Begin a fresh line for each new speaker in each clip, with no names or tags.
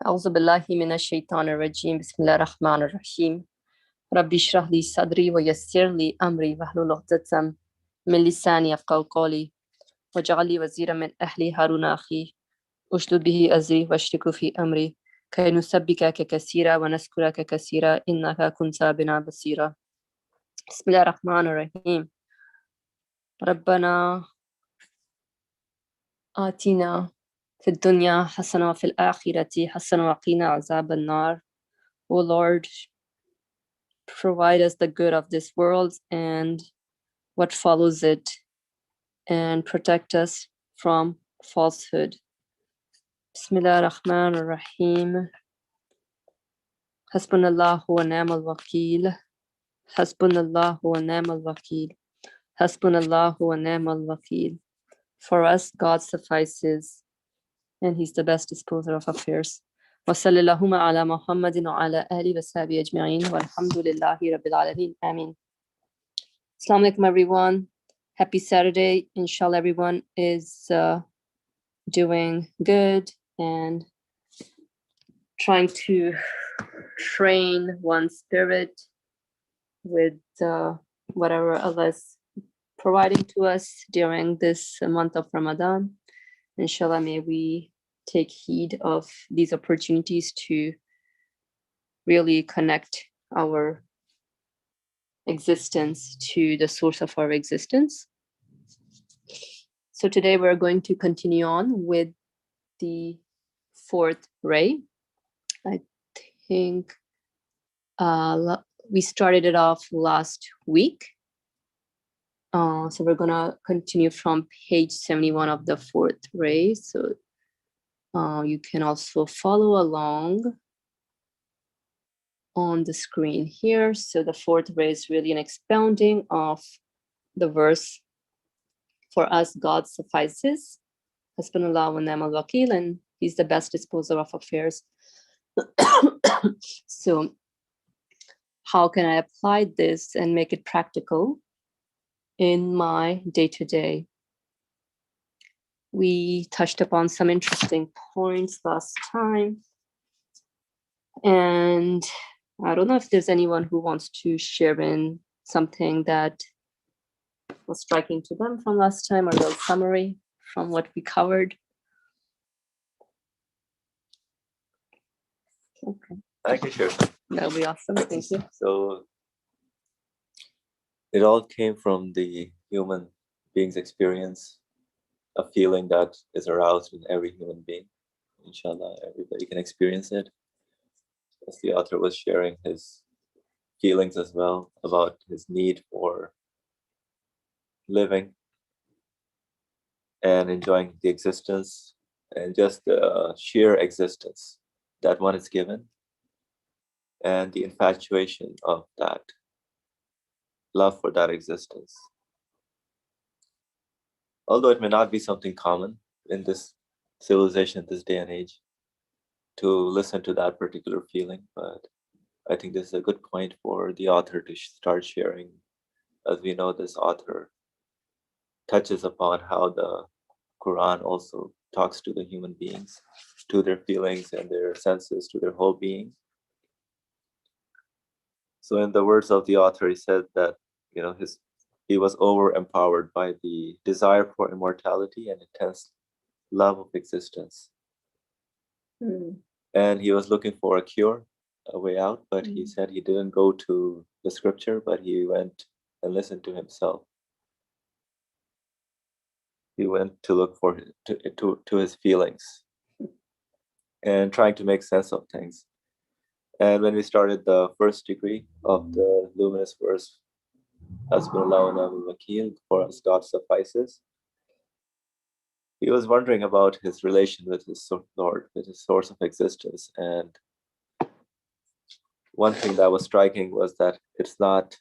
أعوذ بالله من الشيطان الرجيم بسم الله الرحمن الرحيم ربي اشرح لي صدري ويسر لي أمري واحلل عقدة من لساني يفقهوا قولي واجعل لي وزيرا من أهلي هارون أخي أشدد به أزري واشركه في أمري كي نسبحك كثيرا ونذكرك كثيرا إنك كنت بنا بصيرا بسم الله الرحمن الرحيم ربنا آتنا في الدنيا حسنة وفي الآخرة حسنة وقنا عذاب النار. O Lord, provide us the good of this world and what follows it, and protect us from falsehood. Bismillah ar-Rahman ar-Rahim. Hasbunallahu wa ni'mal wakeel. Hasbunallahu wa ni'mal wakeel. Hasbunallahu wa ni'mal wakeel. For us, God suffices, and He's the best disposer of affairs. وصلى اللهم على محمد وعلى آله وصحبه أجمعين والحمد لله رب العالمين. Amin. Assalamu alaikum, everyone. Happy Saturday. Inshallah, everyone is doing good and trying to train one's spirit with whatever Allah is providing to us during this month of Ramadan. Inshallah, may we take heed of these opportunities to really connect our existence to the source of our existence. So today we're going to continue on with the fourth ray. I think we started it off last week. So we're gonna continue from page 71 of the fourth ray. So you can also follow along on the screen here. So the fourth ray is really an expounding of the verse, for us God suffices. Hasbunallah wa ni'mal wakeel, and He's the best disposer of affairs. So how can I apply this and make it practical in my day-to-day? We touched upon some interesting points last time, and I don't know if there's anyone who wants to share in something that was striking to them from last time, or a little summary from what we covered. Okay.
I can share.
That'll be awesome. Thank you.
So it all came from the human being's experience, a feeling that is aroused in every human being. Inshallah, everybody can experience it. As the author was sharing his feelings as well about his need for living and enjoying the existence and just the sheer existence that one is given, and the infatuation of that love for that existence. Although it may not be something common in this civilization, this day and age, to listen to that particular feeling, but I think this is a good point for the author to start sharing. As we know, this author touches upon how the Quran also talks to the human beings, to their feelings and their senses, to their whole being. So in the words of the author, he said that, he was over-empowered by the desire for immortality and intense love of existence. And he was looking for a cure, a way out, but he said he didn't go to the scripture, but he went and listened to himself. He went to look for to his feelings and trying to make sense of things. And when we started the first degree of the luminous verse, Hasbunallah wa ni'mal wakeel, for us God suffices, he was wondering about his relation with his Lord, with his source of existence. And one thing that was striking was that it's not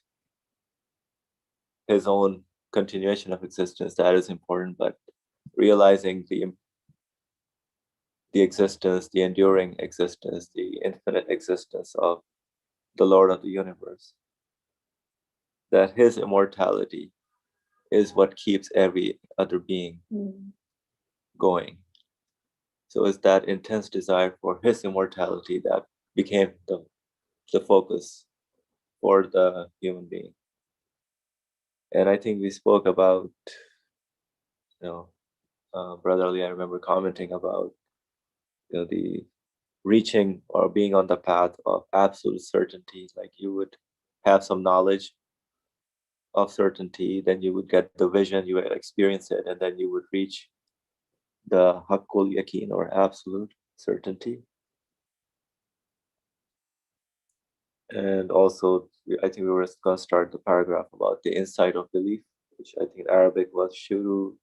his own continuation of existence that is important, but realizing the existence, the enduring existence, the infinite existence of the Lord of the universe. That his immortality is what keeps every other being going. So it's that intense desire for his immortality that became the focus for the human being. And I think we spoke about, Brother Ali, I remember commenting about, the reaching or being on the path of absolute certainty. Like you would have some knowledge of certainty, then you would get the vision, you would experience it, and then you would reach the haqqul yaqeen or absolute certainty. And also, I think we were going to start the paragraph about the insight of belief, which I think in Arabic was shuru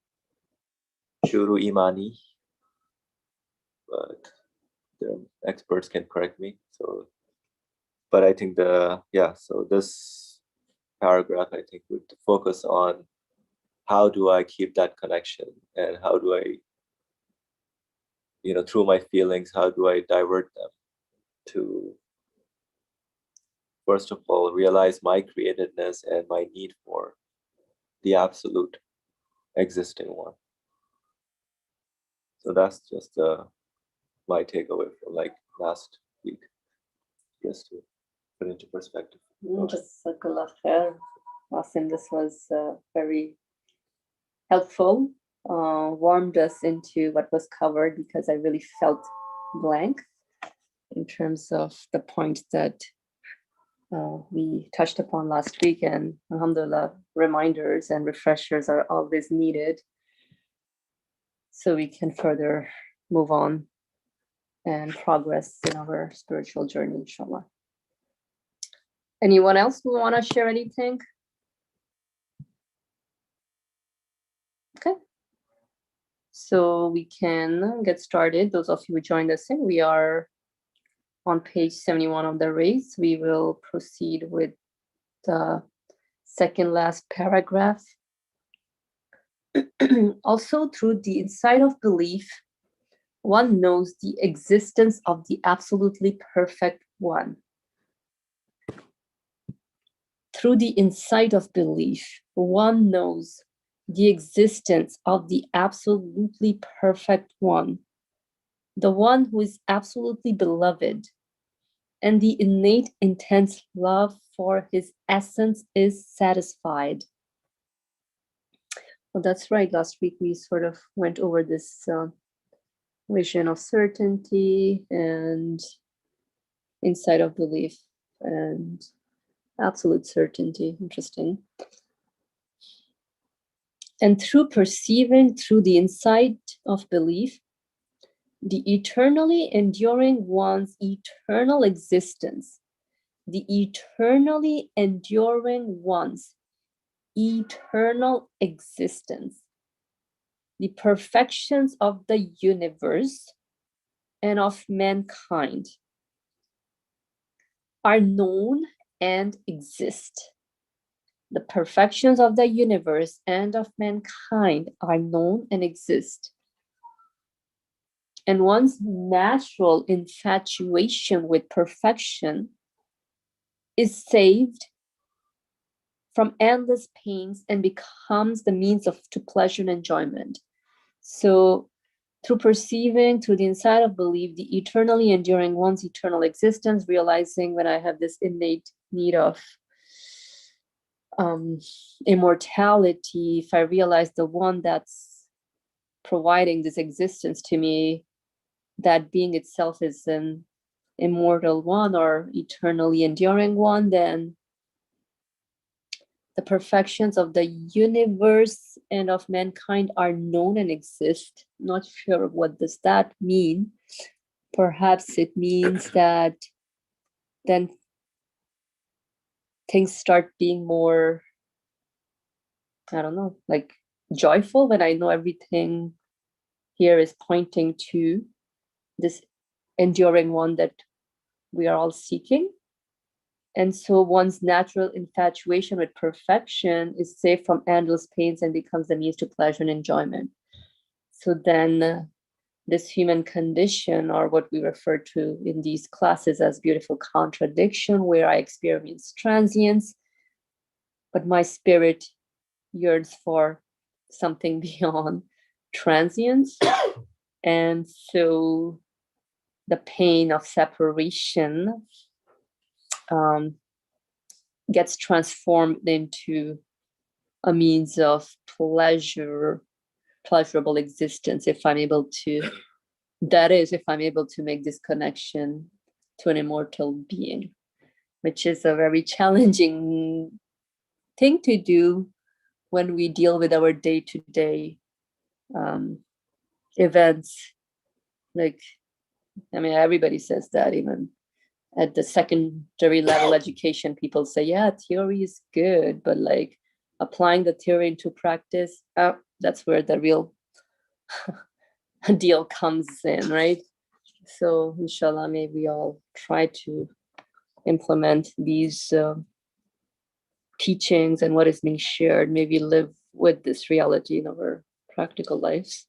imani, but the experts can correct me. So, but I think so this paragraph, I think, would focus on how do I keep that connection, and how do I, through my feelings, how do I divert them to, first of all, realize my createdness and my need for the absolute existing one. So that's just my takeaway from like last week, just to put into perspective.
Jazakallah khair. Awesome. This was very helpful, warmed us into what was covered, because I really felt blank in terms of the points that we touched upon last week. And alhamdulillah, reminders and refreshers are always needed so we can further move on and progress in our spiritual journey, inshallah. Anyone else who want to share anything? Okay. So we can get started. Those of you who joined us in, we are on page 71 of the race. We will proceed with the second last paragraph. Also, through the insight of belief, one knows the existence of the absolutely perfect one. Through the insight of belief, one knows the existence of the absolutely perfect one, the one who is absolutely beloved, and the innate intense love for his essence is satisfied. Well, that's right. Last week we sort of went over this vision of certainty and insight of belief and absolute certainty. Interesting. And through perceiving, through the insight of belief, the eternally enduring one's eternal existence, the eternally enduring one's eternal existence, the perfections of the universe and of mankind are known and exist. The perfections of the universe and of mankind are known and exist. And one's natural infatuation with perfection is saved from endless pains and becomes the means to pleasure and enjoyment. So through perceiving, through the insight of belief, the eternally enduring one's eternal existence, realizing when I have this innate need of immortality, if I realize the one that's providing this existence to me, that being itself is an immortal one or eternally enduring one, then the perfections of the universe and of mankind are known and exist. Not sure what does that mean. Perhaps it means that then things start being more, I don't know, like joyful when I know everything here is pointing to this enduring one that we are all seeking. And so one's natural infatuation with perfection is saved from endless pains and becomes the means to pleasure and enjoyment. So then this human condition, or what we refer to in these classes as beautiful contradiction, where I experience transience, but my spirit yearns for something beyond transience. And so the pain of separation gets transformed into a means of pleasurable existence if I'm able to, that is, if I'm able to make this connection to an immortal being, which is a very challenging thing to do when we deal with our day-to-day events. Like, I mean, everybody says that, even at the secondary level education, people say, yeah, theory is good, but like applying the theory into practice, that's where the real deal comes in, right? So inshallah, may we all try to implement these teachings and what is being shared, maybe live with this reality in our practical lives.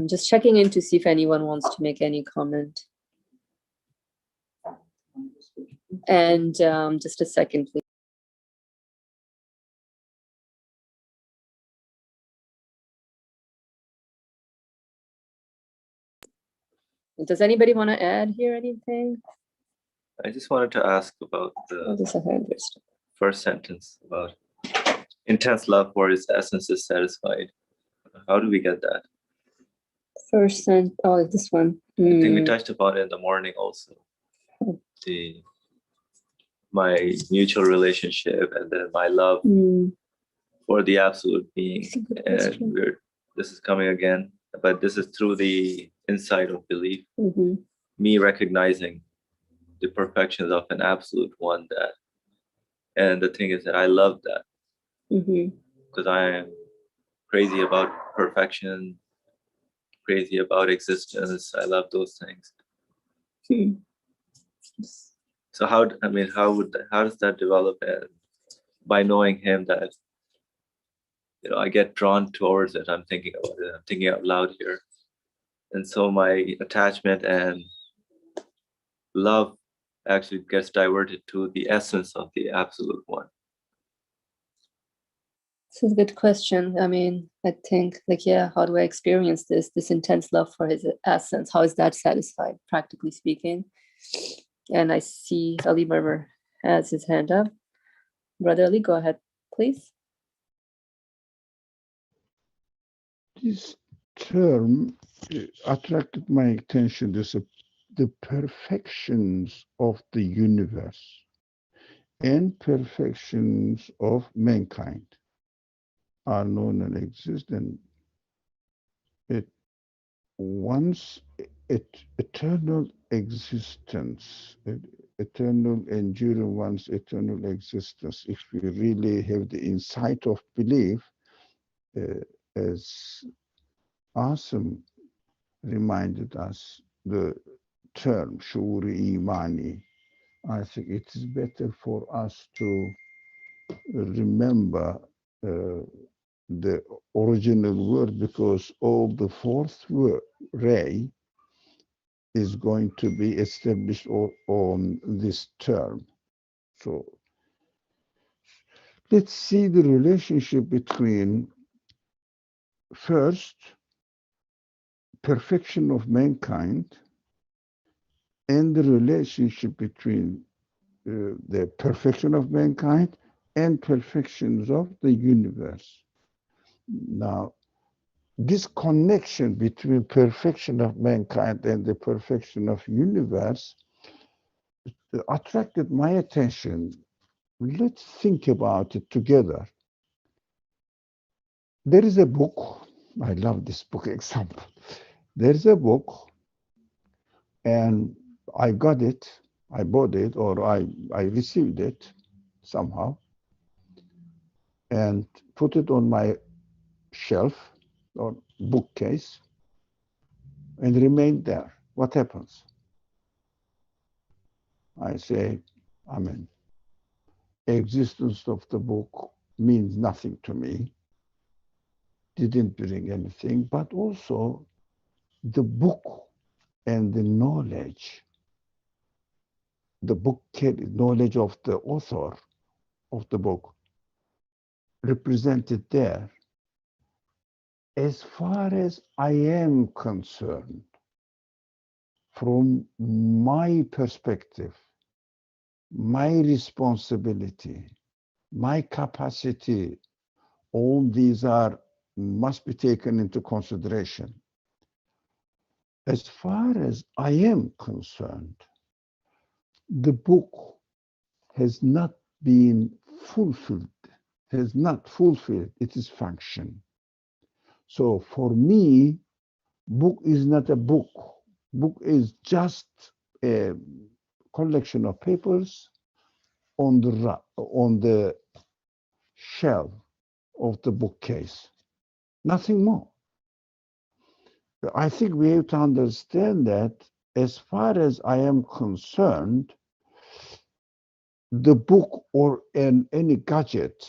Just checking in to see if anyone wants to make any comment. And just a second, please. Does anybody want to add here anything?
I just wanted to ask about the first sentence about intense love for its essence is satisfied. How do we get that?
First sentence, oh, this one.
I think we touched upon it in the morning also. My mutual relationship and then my love for the absolute being. And this is coming again, but this is through the insight of belief. Me recognizing the perfections of an absolute one, that, and the thing is that I love that because I am crazy about perfection, crazy about existence. I love those things. So how does that develop? And by knowing him, that I get drawn towards it. I'm thinking about it. I'm thinking out loud here, and so my attachment and love actually gets diverted to the essence of the absolute one.
This is a good question. I mean, I think, like, yeah, how do I experience this intense love for his essence? How is that satisfied, practically speaking? And I see Ali Murmur has his hand up. Brother Ali, go ahead, please.
This term attracted my attention. The perfections of the universe and perfections of mankind are known and exist, and once eternal existence, eternal enduring one's eternal existence, if we really have the insight of belief, as Asim reminded us, the term Shuri Imani, I think it is better for us to remember the original word, because all the fourth ray is going to be established on this term. So let's see the relationship between, first, perfection of mankind and the relationship between the perfection of mankind and perfections of the universe. Now, this connection between perfection of mankind and the perfection of universe attracted my attention. Let's think about it together. There is a book, I love this book example. There's a book, and I got it, I bought it, or I received it somehow, and put it on my shelf or bookcase, and remained there. What happens? I say, Amen. Existence of the book means nothing to me, didn't bring anything, but also the book and the knowledge, the book knowledge of the author of the book represented there As far as I am concerned, from my perspective, my responsibility, my capacity, all these are must be taken into consideration. As far as I am concerned, the book has not been fulfilled, has not fulfilled its function. So for me, book is not a book. Book is just a collection of papers on the shelf of the bookcase. Nothing more. I think we have to understand that as far as I am concerned, the book or any gadget,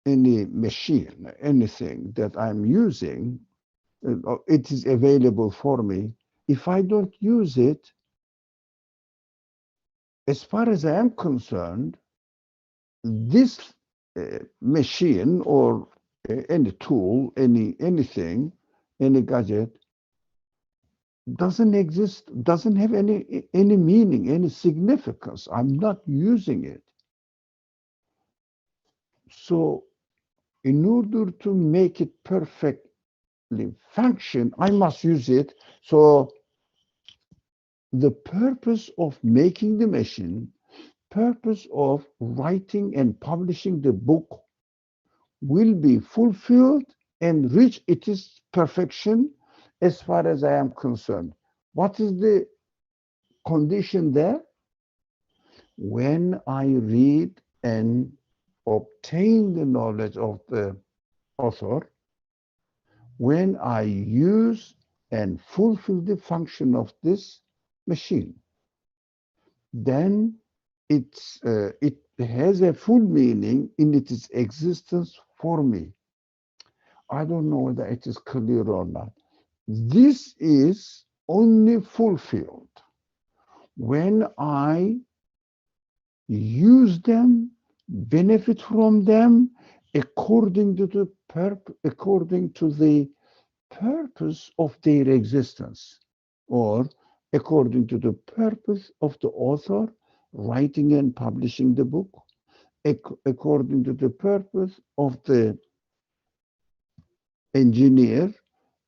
any machine, anything that I'm using, it is available for me. If I don't use it, as far as I am concerned, this machine or any tool, anything, any gadget doesn't exist, doesn't have any meaning, any significance. I'm not using it. So in order to make it perfectly function, I must use it. So the purpose of making the machine, purpose of writing and publishing the book will be fulfilled and reach its perfection as far as I am concerned. What is the condition there? When I read and obtain the knowledge of the author, when I use and fulfill the function of this machine, then it has a full meaning in its existence for me. I don't know whether it is clear or not. This is only fulfilled when I use them, benefit from them according to the purpose of their existence, or according to the purpose of the author writing and publishing the book, according to the purpose of the engineer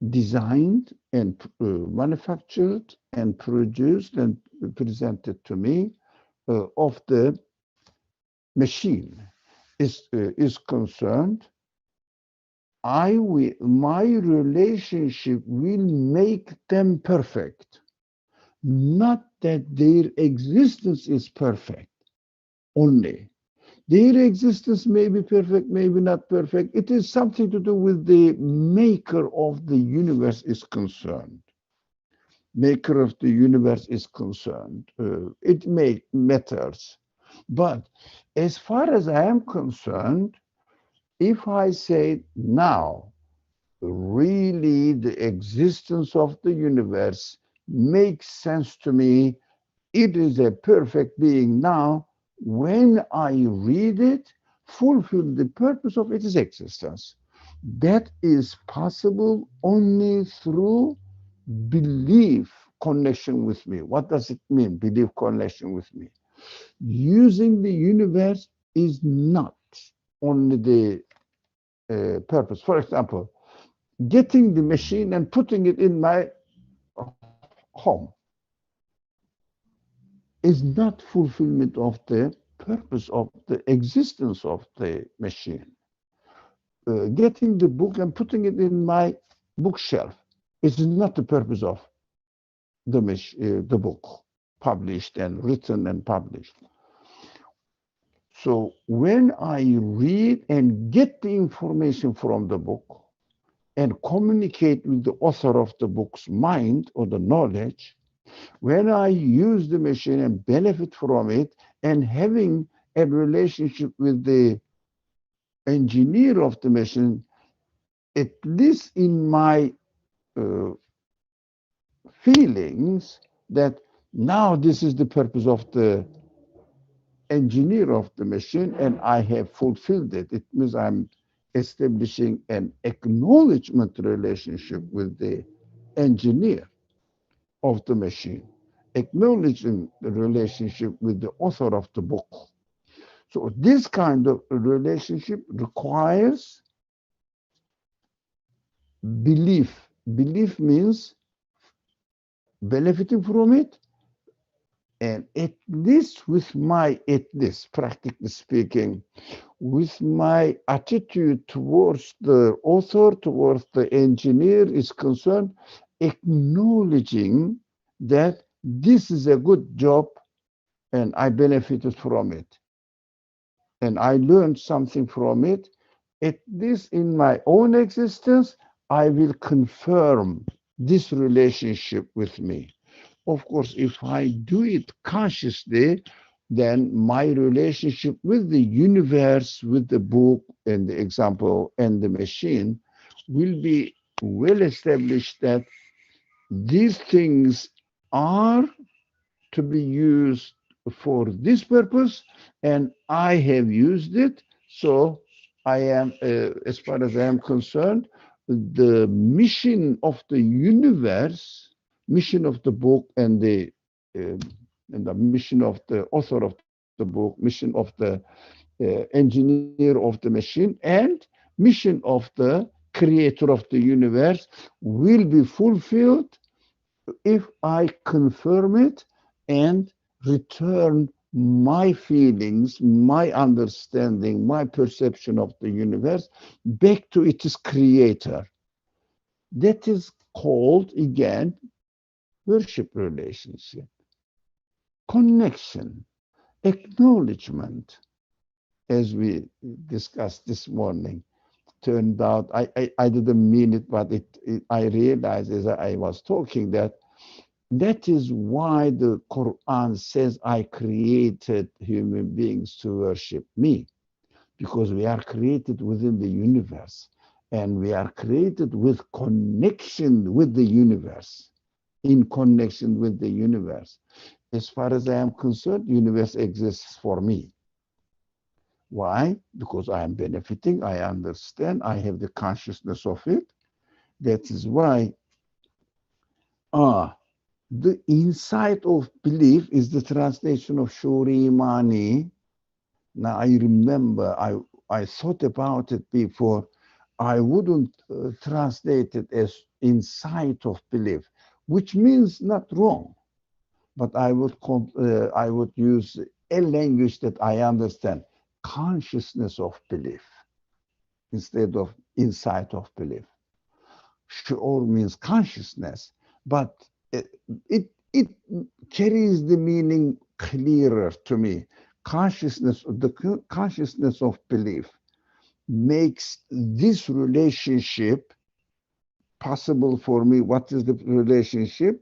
designed and manufactured and produced and presented to me of the machine is concerned. My relationship will make them perfect. Not that their existence is perfect only. Their existence may be perfect, maybe not perfect. It is something to do with the maker of the universe is concerned. Maker of the universe is concerned. It matters. But as far as I am concerned, if I say now, really the existence of the universe makes sense to me, it is a perfect being now, when I read it, fulfill the purpose of its existence. That is possible only through belief connection with me. What does it mean, belief connection with me? Using the universe is not only the purpose. For example, getting the machine and putting it in my home is not fulfillment of the purpose of the existence of the machine. Getting the book and putting it in my bookshelf is not the purpose of the book published and written and published. So when I read and get the information from the book and communicate with the author of the book's mind or the knowledge, when I use the machine and benefit from it and having a relationship with the engineer of the machine, at least in my uh, feelings, that now this is the purpose of the engineer of the machine and I have fulfilled it. It means I'm establishing an acknowledgement relationship with the engineer of the machine, acknowledging the relationship with the author of the book. So this kind of relationship requires belief. Belief means benefiting from it, and at least, practically speaking, with my attitude towards the author, towards the engineer is concerned, acknowledging that this is a good job and I benefited from it. And I learned something from it. At least in my own existence, I will confirm this relationship with me. Of course, if I do it consciously, then my relationship with the universe, with the book and the example and the machine will be well established that these things are to be used for this purpose, and I have used it. So I am, as far as I am concerned, the mission of the universe, mission of the book, uh, and the mission of the author of the book, mission of the engineer of the machine, and mission of the creator of the universe will be fulfilled if I confirm it and return my feelings, my understanding, my perception of the universe back to its creator. That is called, again, worship relationship, connection, acknowledgement, as we discussed this morning. Turned out I didn't mean it, but I realized as I was talking that that is why the Quran says, I created human beings to worship me, because we are created within the universe and we are created with connection with the universe, in connection with the universe. As far as I am concerned, universe exists for me. Why? Because I am benefiting, I understand, I have the consciousness of it. That is why ah, the insight of belief is the translation of Shuri Mani. Now I remember I thought about it before. I wouldn't translate it as insight of belief, which means not wrong, but I would use a language that I understand, consciousness of belief instead of insight of belief. Shu'ur means consciousness, but it carries the meaning clearer to me. The consciousness of belief makes this relationship possible for me. What is the relationship?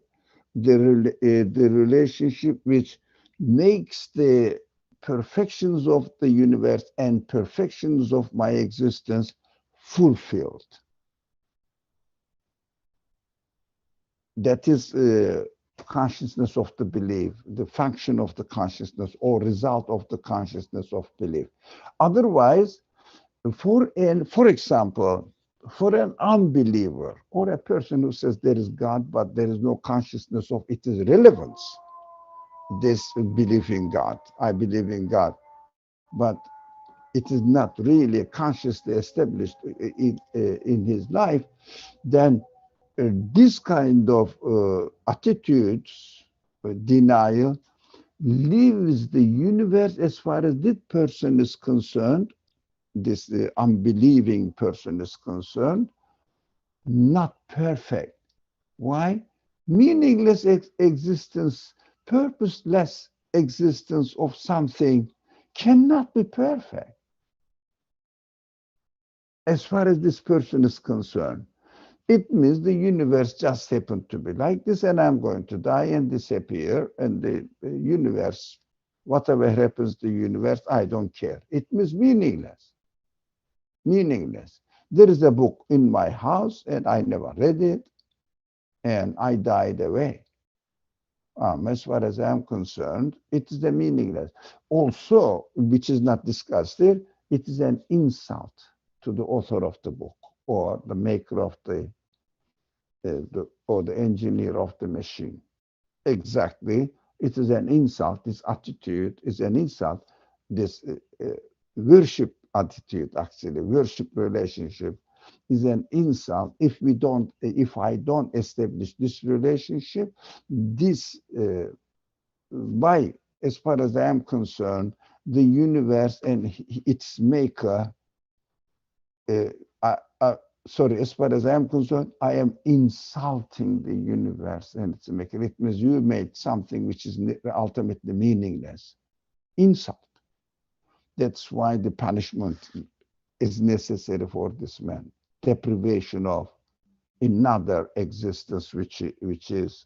The relationship which makes the perfections of the universe and perfections of my existence fulfilled. That is consciousness of the belief, the function of the consciousness or result of the consciousness of belief. Otherwise, for example, for an unbeliever or a person who says there is God, but there is no consciousness of its relevance, this belief in God, I believe in God, but it is not really consciously established in his life, then this kind of attitudes, denial, leaves the universe, as far as this person is concerned, this unbelieving person is concerned, not perfect. Why? Meaningless existence, purposeless existence of something cannot be perfect as far as this person is concerned. It means the universe just happened to be like this, and I'm going to die and disappear, and the universe, whatever happens to the universe, I don't care. It means meaningless. Meaningless. There is a book in my house, and I never read it, and I died away. As far as I'm concerned, it is a meaningless. Also, which is not discussed here, it is an insult to the author of the book or the maker of or the engineer of the machine. Exactly, it is an insult. This attitude is an insult. This worship attitude, actually, worship relationship, is an insult. If I don't establish this relationship, this by as far as I am concerned, the universe and its maker, uh, uh, sorry, as far as I am concerned, I am insulting the universe and its maker. It means you made something which is ultimately meaningless. Insult. That's why the punishment is necessary for this man. Deprivation of another existence which is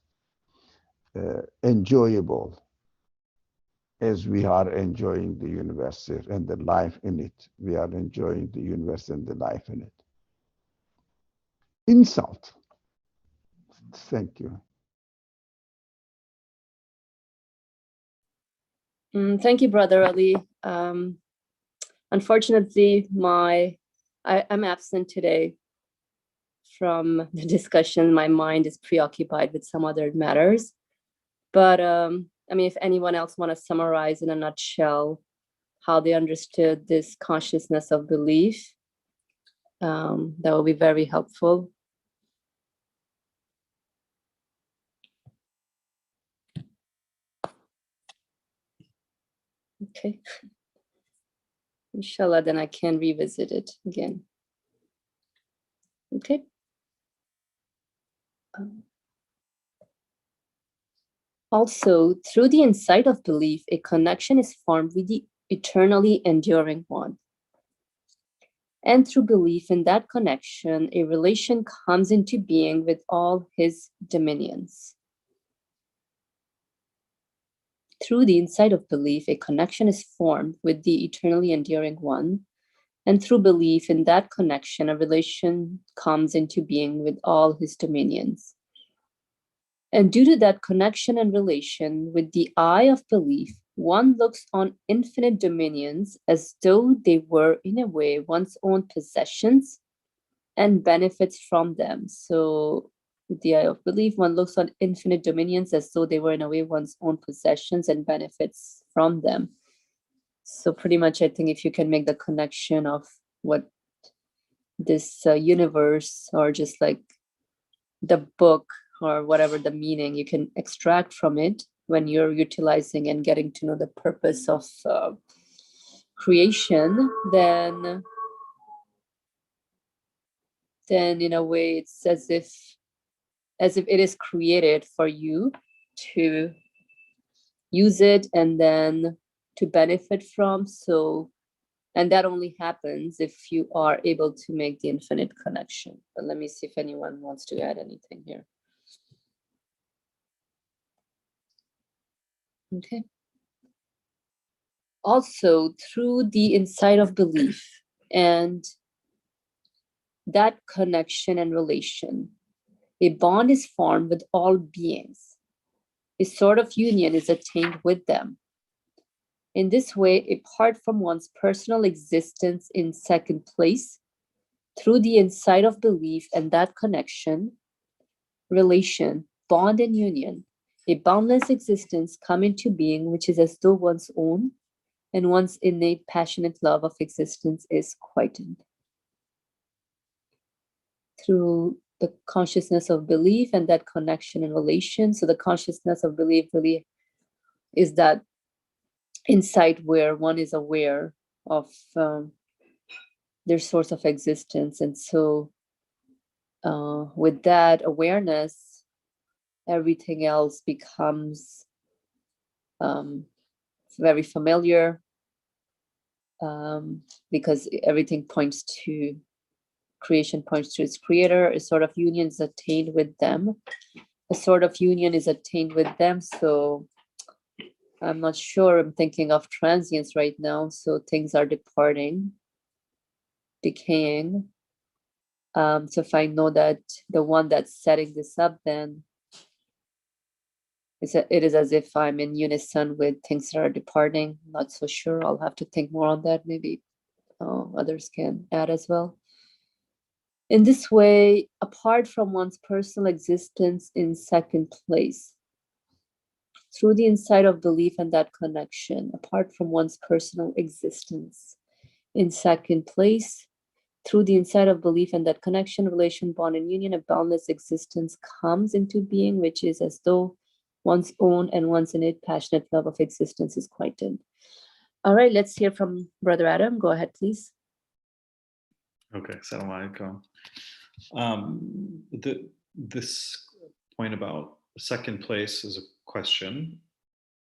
enjoyable as we are enjoying the universe here and the life in it. We are enjoying the universe and the life in it. Insult. Thank you.
Thank you, Brother Ali. Unfortunately, I'm absent today from the discussion. My mind is preoccupied with some other matters. But I mean, if anyone else want to summarize in a nutshell how they understood this consciousness of belief, that will be very helpful. Okay. Inshallah, then I can revisit it again. Okay. Also, through the insight of belief, a connection is formed with the eternally enduring one. And through belief in that connection, a relation comes into being with all his dominions. Through the insight of belief, a connection is formed with the eternally enduring one. And through belief in that connection, a relation comes into being with all his dominions. And due to that connection and relation, with the eye of belief, one looks on infinite dominions as though they were, in a way, one's own possessions and benefits from them. So with the eye of belief, one looks on infinite dominions as though they were, in a way, one's own possessions and benefits from them. So pretty much, I think if you can make the connection of what this universe, or just like the book or whatever the meaning you can extract from it when you're utilizing and getting to know the purpose of creation, then in a way it's as if it is created for you to use it and then to benefit from. So, and that only happens if you are able to make the infinite connection. But let me see if anyone wants to add anything here. Okay. Also, through the insight of belief and that connection and relation, a bond is formed with all beings. A sort of union is attained with them. In this way, apart from one's personal existence in second place, through the insight of belief and that connection, relation, bond, and union, a boundless existence come into being, which is as though one's own, and one's innate passionate love of existence is quietened. Through the consciousness of belief and that connection and relation. So the consciousness of belief really is that insight where one is aware of their source of existence. And so with that awareness, everything else becomes very familiar, because everything points to creation, points to its creator. A sort of union is attained with them. A sort of union is attained with them. So I'm not sure. I'm thinking of transience right now. So things are departing, decaying. So if I know that the one that's setting this up, then it is as if I'm in unison with things that are departing. Not so sure. I'll have to think more on that maybe. others can add as well. In this way, apart from one's personal existence in second place, through the insight of belief and that connection, apart from one's personal existence in second place, through the insight of belief and that connection, relation, bond, and union, a boundless existence comes into being, which is as though one's own and one's innate passionate love of existence is quietened. All right, let's hear from Brother Adam. Go ahead, please.
Okay, assalamu alaikum. This point about second place is a question.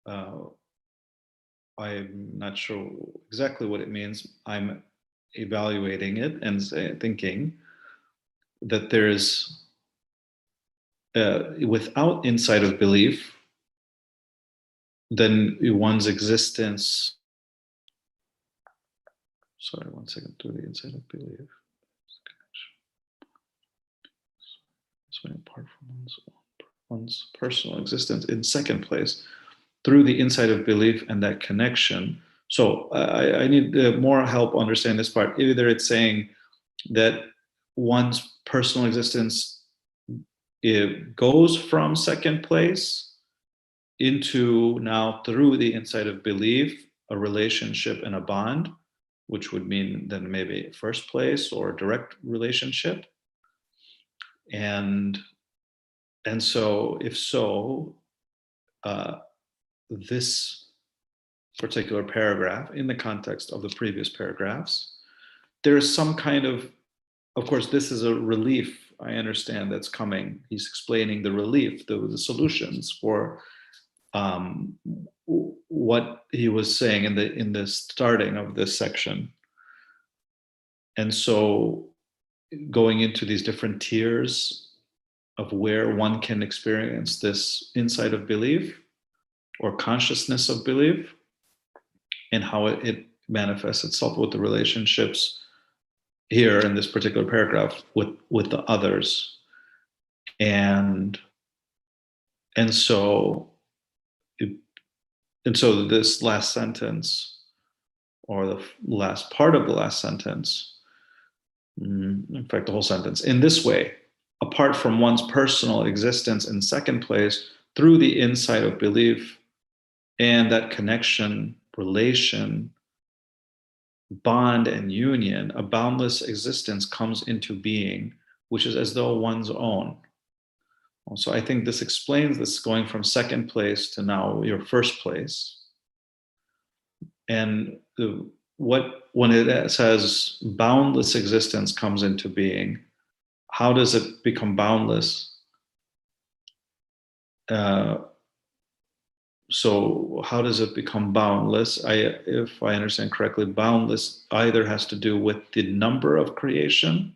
I'm not sure exactly what it means. I'm evaluating it and thinking that there's, without insight of belief, then one's existence, sorry, one second, through the insight of belief. So apart from one's personal existence in second place, through the insight of belief and that connection. So I need more help understand this part. Either it's saying that one's personal existence, it goes from second place into now, through the insight of belief, a relationship and a bond, which would mean then maybe first place or direct relationship. And so, if so, this particular paragraph, in the context of the previous paragraphs, there is some kind of course, this is a relief, I understand, that's coming. He's explaining the relief, the solutions for what he was saying in the starting of this section. And so going into these different tiers of where one can experience this insight of belief or consciousness of belief, and how it manifests itself with the relationships here in this particular paragraph with the others. And so this last sentence, or the last part of the last sentence, in fact, the whole sentence, in this way, apart from one's personal existence in second place, through the insight of belief and that connection, relation, bond, and union, a boundless existence comes into being, which is as though one's own. So I think this explains this going from second place to now your first place. And when it says boundless existence comes into being, how does it become boundless? So how does it become boundless? If I understand correctly, boundless either has to do with the number of creation,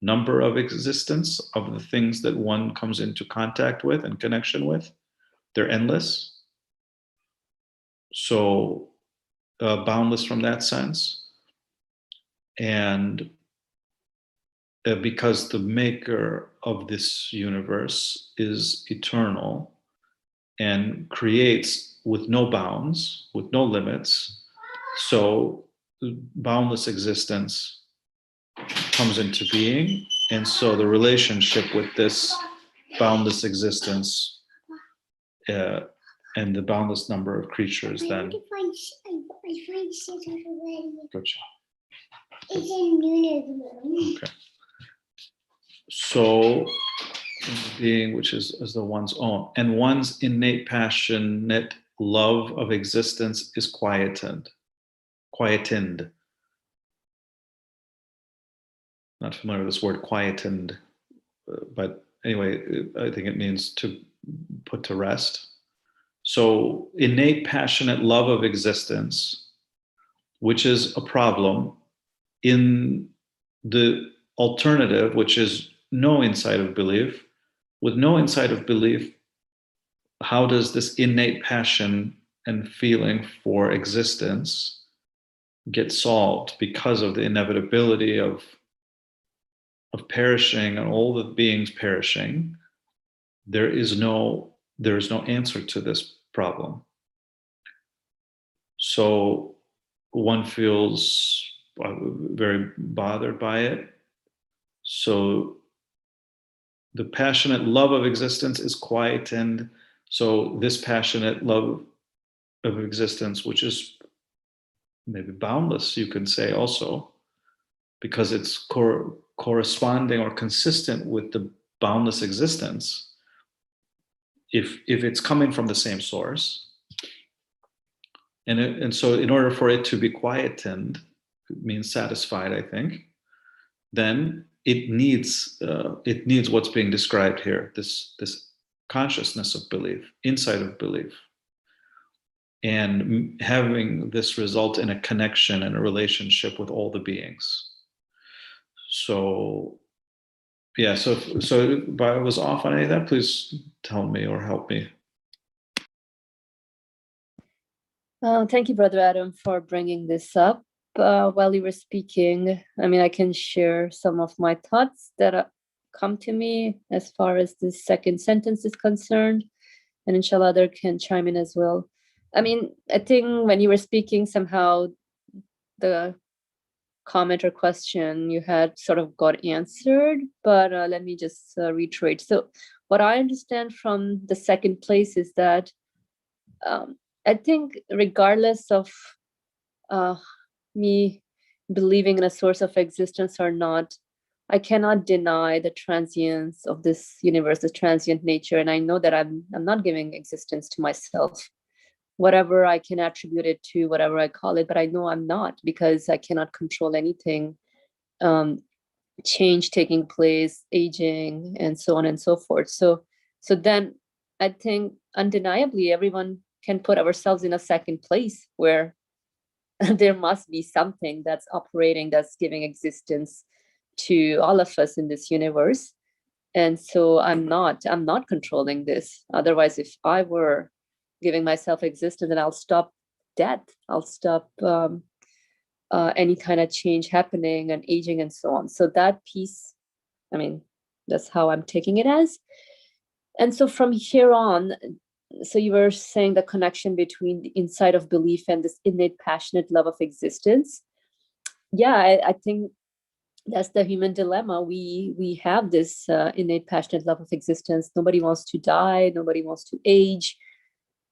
number of existence of the things that one comes into contact with and connection with. They're endless. So boundless from that sense. And because the maker of this universe is eternal and creates with no bounds, with no limits, so boundless existence comes into being. And so the relationship with this boundless existence and the boundless number of creatures then. I find scissors already. Gotcha. It's in Nuna's room. Okay. So being, which is as though one's own, and one's innate passionate love of existence is quietened. Not familiar with this word quietened, but anyway, I think it means to put to rest. So innate passionate love of existence, which is a problem, in the alternative, which is no insight of belief. With no insight of belief, how does this innate passion and feeling for existence get solved? Because of the inevitability of perishing and all the beings perishing, there is no answer to this problem. So one feels very bothered by it. So the passionate love of existence is quietened. So this passionate love of existence, which is maybe boundless, you can say also, because it's corresponding or consistent with the boundless existence. If it's coming from the same source, and so in order for it to be quietened, it means satisfied, I think, then it needs what's being described here, this consciousness of belief, insight of belief, and having this result in a connection and a relationship with all the beings. So yeah, so if I was off on any of that, please tell me or help me.
Thank you, Brother Adam, for bringing this up. While you were speaking, I mean, I can share some of my thoughts that come to me as far as this second sentence is concerned, and inshallah, other can chime in as well. I mean, I think when you were speaking, somehow the comment or question you had sort of got answered, but let me just reiterate. So what I understand from the second place is that I think regardless of me believing in a source of existence or not, I cannot deny the transience of this universe, the transient nature. And I know that I'm not giving existence to myself, whatever I can attribute it to, whatever I call it, but I know I'm not, because I cannot control anything, change taking place, aging, and so on and so forth. So then I think undeniably everyone can put ourselves in a second place where there must be something that's operating, that's giving existence to all of us in this universe. And so I'm not controlling this. Otherwise, if I were giving myself existence, then I'll stop death, I'll stop any kind of change happening and aging and so on. So that piece, I mean, that's how I'm taking it as. And so from here on, so you were saying the connection between the insight of belief and this innate passionate love of existence. Yeah, I think that's the human dilemma. We have this innate passionate love of existence. Nobody wants to die. Nobody wants to age.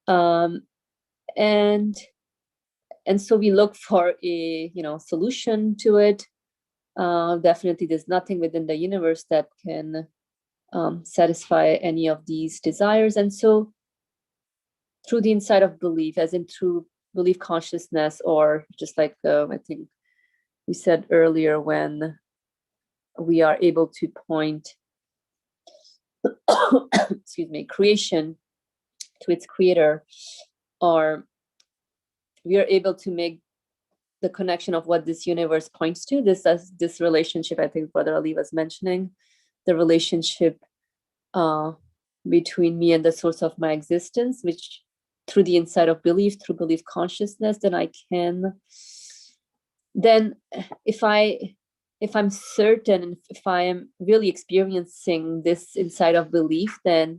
And so we look for a solution to it. Definitely, there's nothing within the universe that can satisfy any of these desires. And so through the insight of belief, as in through belief consciousness, or just like I think we said earlier, when we are able to point excuse me, creation to its creator, or we are able to make the connection of what this universe points to, this relationship. I think Brother Ali was mentioning the relationship between me and the source of my existence, which through the insight of belief, through belief consciousness, then if I'm certain, if I am really experiencing this inside of belief, then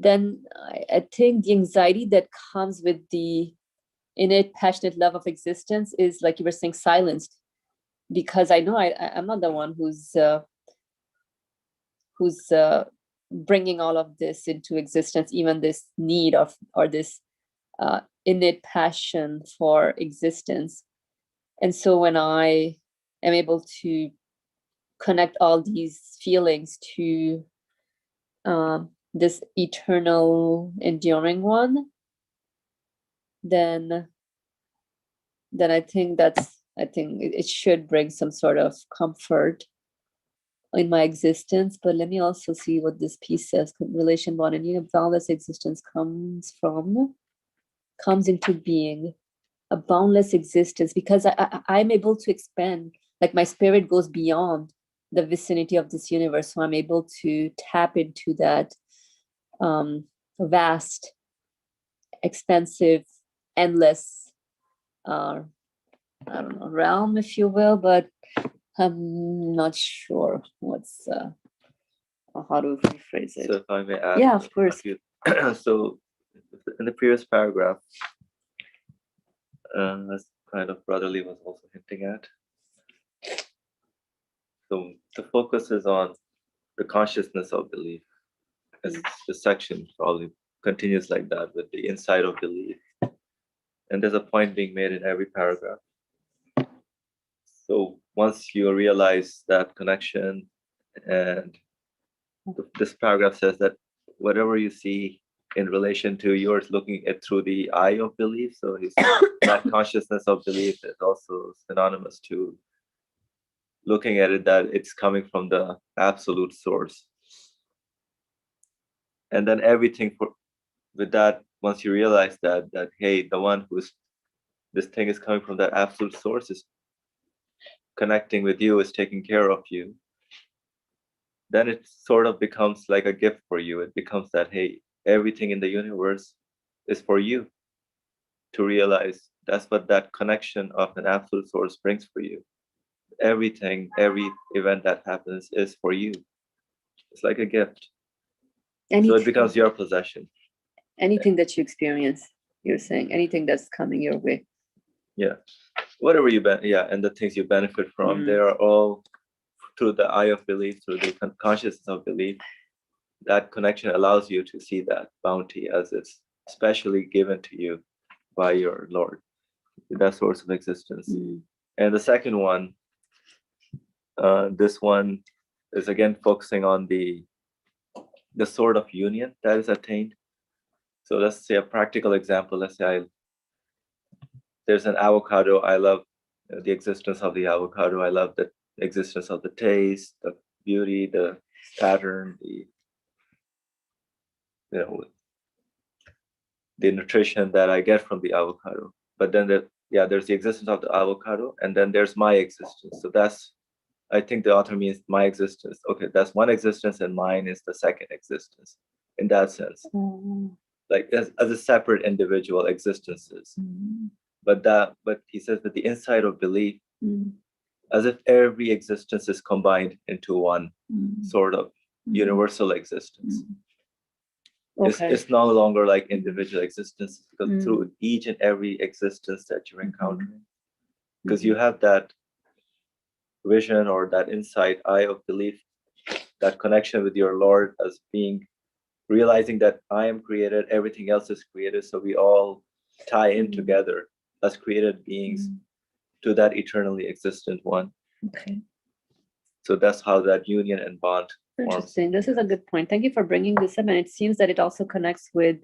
I think the anxiety that comes with the innate passionate love of existence is, like you were saying, silenced, because I know I'm not the one who's bringing all of this into existence, even this need of, or this innate passion for existence. And so when I am able to connect all these feelings to this eternal, enduring one, then I think it should bring some sort of comfort in my existence. But let me also see what this piece says. Relation one, and boundless existence comes into being, a boundless existence, because I'm able to expand, like my spirit goes beyond the vicinity of this universe, so I'm able to tap into that vast, expansive, endless I don't know, realm, if you will, but I'm not sure what's how to rephrase it.
So if I may add,
Yeah, of course.
So in the previous paragraph, kind of Brotherly was also hinting at. So the focus is on the consciousness of belief. As the section probably continues like that with the insight of belief. And there's a point being made in every paragraph. So once you realize that connection, and this paragraph says that whatever you see in relation to yours, looking at through the eye of belief. So that consciousness of belief is also synonymous to looking at it that it's coming from the absolute source. And then everything with that, once you realize that hey, the one who's this thing is coming from that absolute source is connecting with you, is taking care of you, then it sort of becomes like a gift for you. It becomes that, hey, everything in the universe is for you to realize. That's what that connection of an absolute source brings for you. Everything, every event that happens is for you. It's like a gift. So it becomes your possession.
Anything that you experience, you're saying, anything that's coming your way.
Yeah. Whatever and the things you benefit from, they are all through the eye of belief, through the consciousness of belief. That connection allows you to see that bounty as it's specially given to you by your Lord, that source of existence. And the second one, this one is again focusing on the sort of union that is attained. So let's say a practical example. Let's say there's an avocado. I love the existence of the avocado. I love the existence of the taste, the beauty, the pattern, the nutrition that I get from the avocado. But then there's the existence of the avocado, and then there's my existence. So I think the author means my existence. Okay, that's one existence, and mine is the second existence. In that sense, like as a separate individual existences. But he says that the insight of belief, as if every existence is combined into one sort of universal existence. It's no longer like individual existence, because through each and every existence that you're encountering, because you have that vision or that insight, eye of belief, that connection with your Lord as being, realizing that I am created, everything else is created, so we all tie in together as created beings to that eternally existent one. Okay. So that's how that union and bond forms.
Interesting. This is a good point. Thank you for bringing this up. And it seems that it also connects with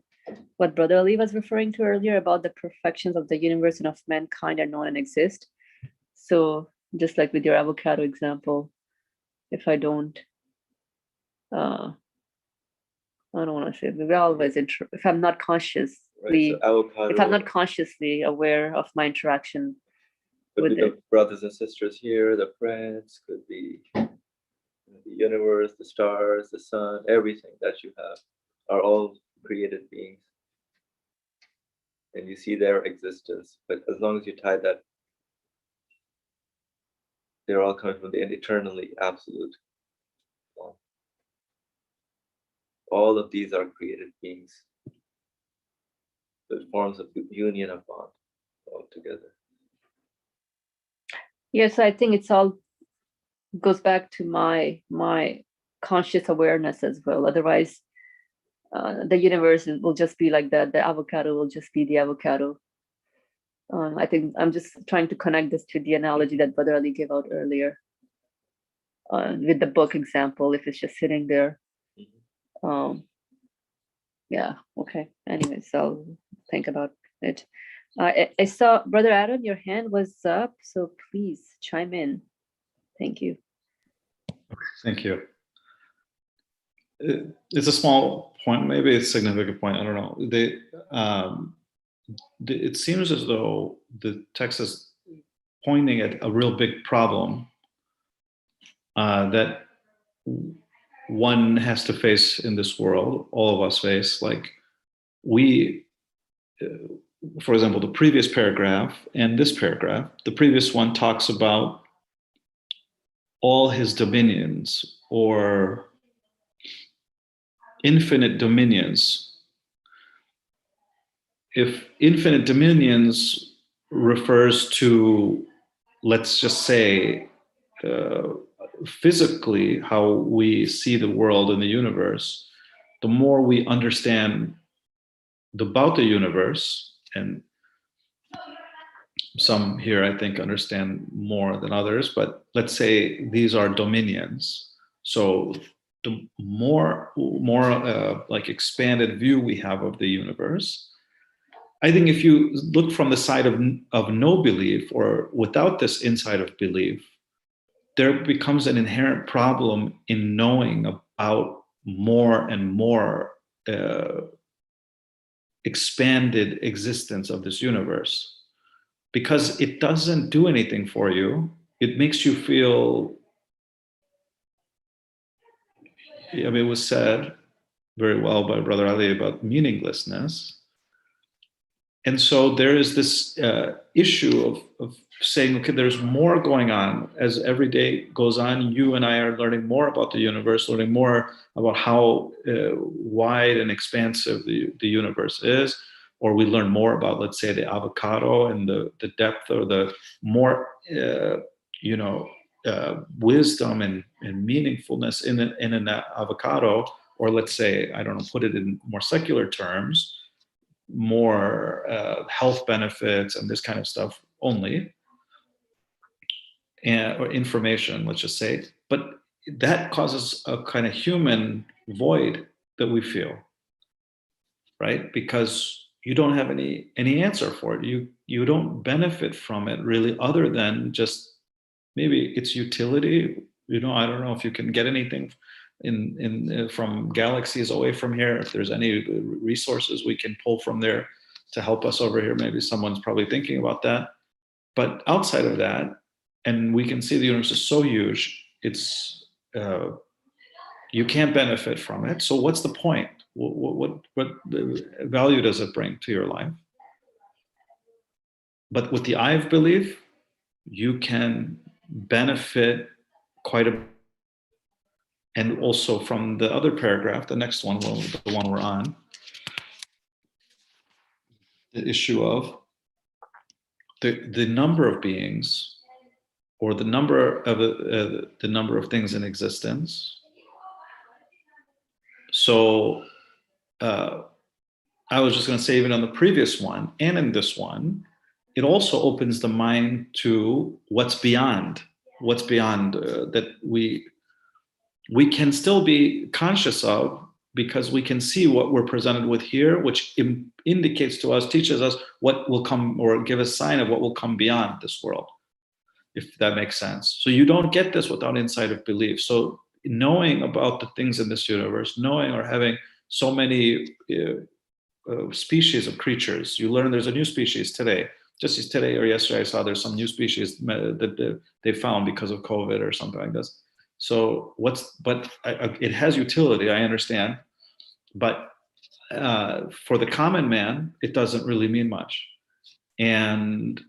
what Brother Ali was referring to earlier about the perfections of the universe and of mankind are known and exist. So just like with your avocado example, if I don't, I don't want to say, we're always if I'm not consciously,
right, so avocado,
if I'm not consciously aware of my interaction
with the brothers and sisters here, the friends, could be the universe, the stars, the sun, everything that you have are all created beings. And you see their existence. But as long as you tie that, they're all coming from the eternally absolute one. All of these are created beings. So it forms a union of bond altogether.
Yes, I think it's all goes back to my conscious awareness as well. Otherwise, the universe will just be like that. The avocado will just be the avocado. I think I'm just trying to connect this to the analogy that Brother Ali gave out earlier with the book example. If it's just sitting there, yeah, okay. Anyways, I'll think about it. I saw Brother Adam, your hand was up, so please chime in. Thank you.
Thank you. It's a small point, maybe it's a significant point. I don't know. It seems as though the text is pointing at a real big problem that one has to face in this world. All of us face. Like for example, the previous paragraph and this paragraph. The previous one talks about all his dominions or infinite dominions. If infinite dominions refers to, let's just say, physically how we see the world and the universe, the more we understand about the universe, and some here I think understand more than others, but let's say these are dominions. So the more like expanded view we have of the universe, I think if you look from the side of no belief or without this insight of belief, there becomes an inherent problem in knowing about more and more expanded existence of this universe, because it doesn't do anything for you. It makes you feel, I mean, it was said very well by Brother Ali about meaninglessness. And so there is this issue of saying, okay, there's more going on. As every day goes on, you and I are learning more about the universe, learning more about how wide and expansive the universe is. Or we learn more about, let's say, the avocado and the depth, or the more, wisdom and meaningfulness in an avocado. Or let's say, I don't know, put it in more secular terms, more health benefits and this kind of stuff only, or information, let's just say. But that causes a kind of human void that we feel, right? Because you don't have any answer for it. You don't benefit from it really, other than just maybe its utility. I don't know if you can get anything in from galaxies away from here, if there's any resources we can pull from there to help us over here. Maybe someone's probably thinking about that. But outside of that, and we can see the universe is so huge, it's you can't benefit from it. So what's the point? What value does it bring to your life? But with the eye of belief, you can benefit quite a bit. And also from the other paragraph, the next one, the one we're on, the issue of the number of beings, or the number of things in existence. So I was just going to say, even on the previous one and in this one, it also opens the mind to what's beyond that we can still be conscious of, because we can see what we're presented with here, which indicates to us, teaches us what will come, or give a sign of what will come beyond this world, if that makes sense. So you don't get this without insight of belief. So knowing about the things in this universe, knowing or having so many species of creatures, you learn there's a new species today. Just today or yesterday, I saw there's some new species that they found because of COVID or something like this. So it has utility, I understand, but for the common man, it doesn't really mean much. And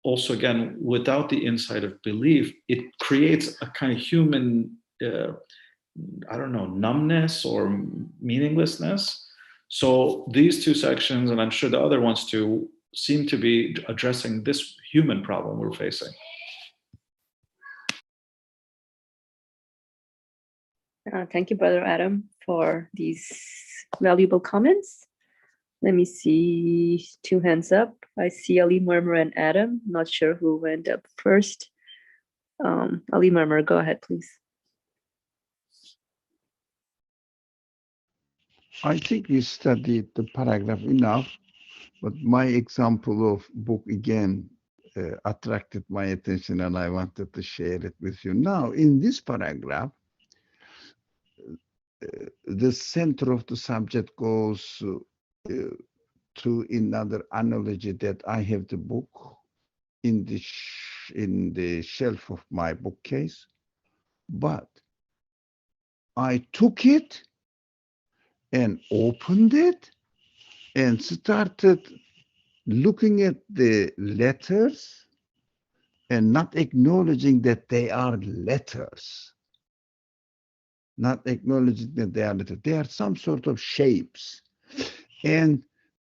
also, again, without the insight of belief, it creates a kind of human, I don't know, numbness or meaninglessness. So these two sections, and I'm sure the other ones too, seem to be addressing this human problem we're facing.
Thank you, Brother Adam, for these valuable comments. Let me see, 2 hands up. I see Ali Murmur and Adam. Not sure who went up first. Ali Murmur, go ahead, please.
I think we studied the paragraph enough, but my example of book again attracted my attention, and I wanted to share it with you. Now, in this paragraph, the center of the subject goes to another analogy that I have the book in the shelf of my bookcase, but I took it and opened it and started looking at the letters and not acknowledging that they are letters. Not acknowledging that they are letters. They are some sort of shapes. And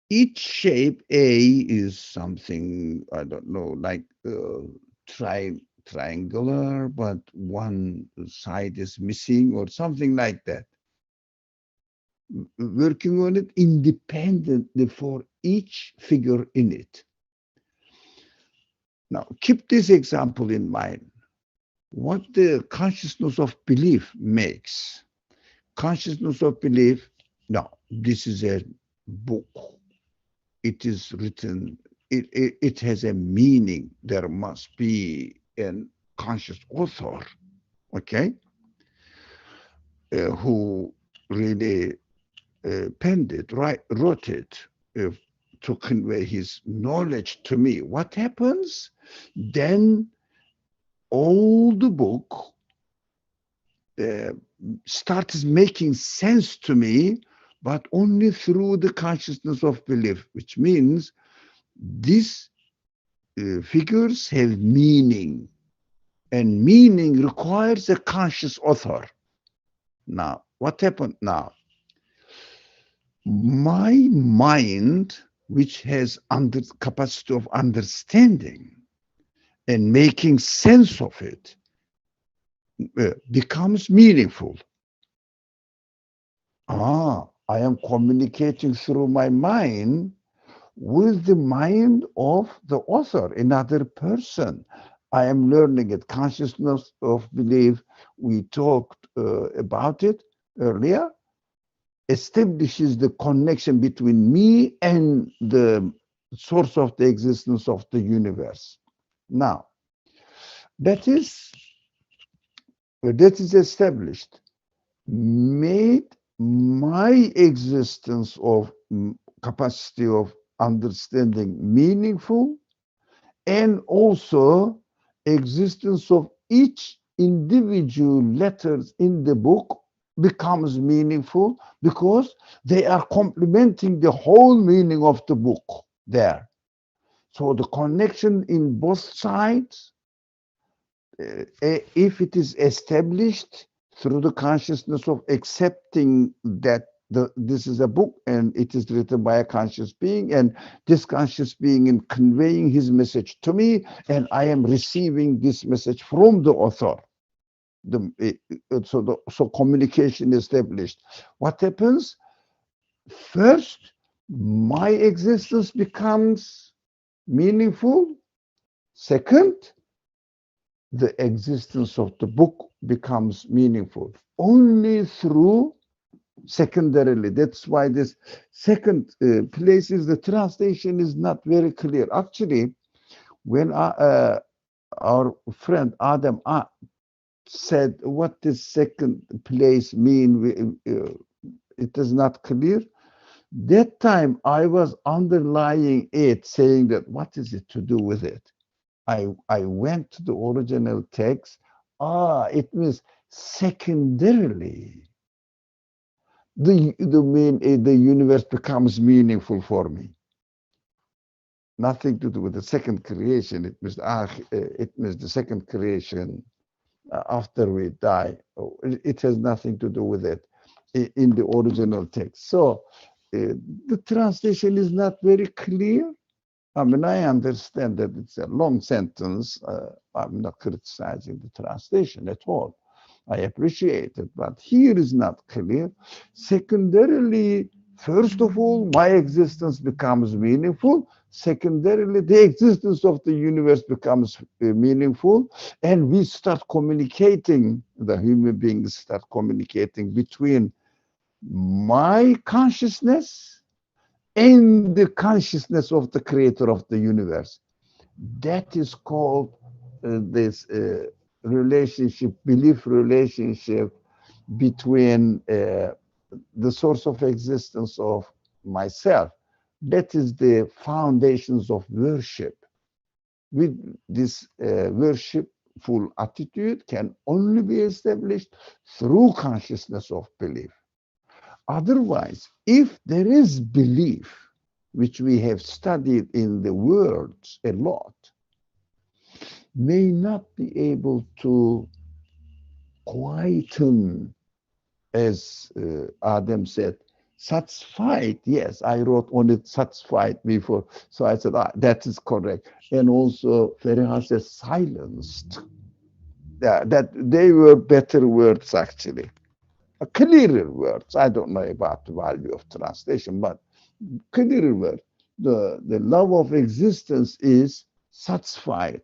Each shape A is something, I don't know, like triangular, but one side is missing or something like that. Working on it independently for each figure in it. Now, keep this example in mind. What the consciousness of belief makes. Consciousness of belief, no, this is a book. It is written, it has a meaning. There must be a conscious author, okay, who really penned it, wrote it uh, to convey his knowledge to me. What happens? Then all the book uh, starts making sense to me, but only through the consciousness of belief, which means these figures have meaning, and meaning requires a conscious author. Now, what happened now? My mind, which has capacity of understanding and making sense of it, becomes meaningful. I am communicating through my mind with the mind of the author, another person. I am learning it. Consciousness of belief, we talked about it earlier, establishes the connection between me and the source of the existence of the universe. Now, that is established, made my existence of capacity of understanding meaningful, and also existence of each individual letters in the book becomes meaningful because they are complementing the whole meaning of the book there. So the connection in both sides, if it is established through the consciousness of accepting that this is a book and it is written by a conscious being, and this conscious being in conveying his message to me, and I am receiving this message from the author. So communication established. What happens? First, my existence becomes meaningful. Second, the existence of the book becomes meaningful only through secondarily. That's why this second place is the translation is not very clear. Actually, when our friend Adam said what this second place mean, it is not clear. That time I was underlying it, saying that what is it to do with it? I went to the original text. It means secondarily. The universe becomes meaningful for me. Nothing to do with the second creation. It means the second creation after we die. It has nothing to do with it in the original text. So the translation is not very clear. I mean, I understand that it's a long sentence. I'm not criticizing the translation at all. I appreciate it, but here is not clear. Secondarily, first of all, my existence becomes meaningful. Secondarily, the existence of the universe becomes meaningful, and we start communicating, the human beings start communicating between my consciousness and the consciousness of the creator of the universe. That is called this relationship, belief relationship between the source of existence of myself. That is the foundations of worship. With this worshipful attitude can only be established through consciousness of belief. Otherwise, if there is belief, which we have studied in the words a lot, may not be able to quieten, as Adam said, Satisfied, yes, I wrote on it satisfied before. So I said, that is correct. And also, Feriha says silenced. Yeah, that they were better words actually, clearer words. I don't know about the value of translation, but clearer words. The love of existence is satisfied.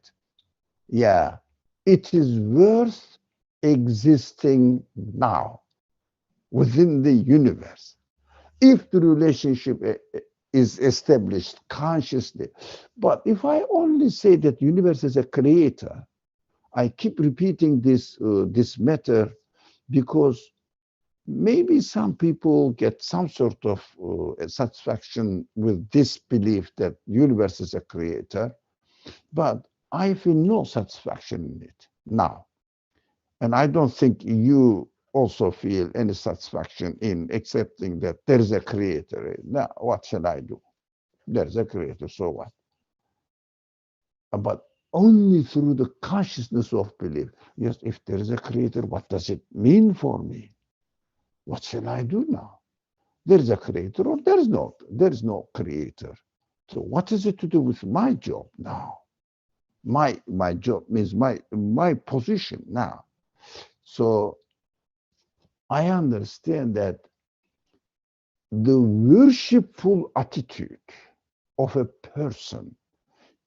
Yeah, it is worth existing now within the universe. If the relationship is established consciously. But if I only say that universe is a creator, I keep repeating this matter because maybe some people get some sort of satisfaction with this belief that universe is a creator, but I feel no satisfaction in it now. And I don't think you also feel any satisfaction in accepting that there is a creator. Now, what shall I do? There's a creator, so what? But only through the consciousness of belief. Yes, if there is a creator, what does it mean for me? What shall I do now? There is a creator or there is no creator. So what is it to do with my job now? My job means my position now. So I understand that the worshipful attitude of a person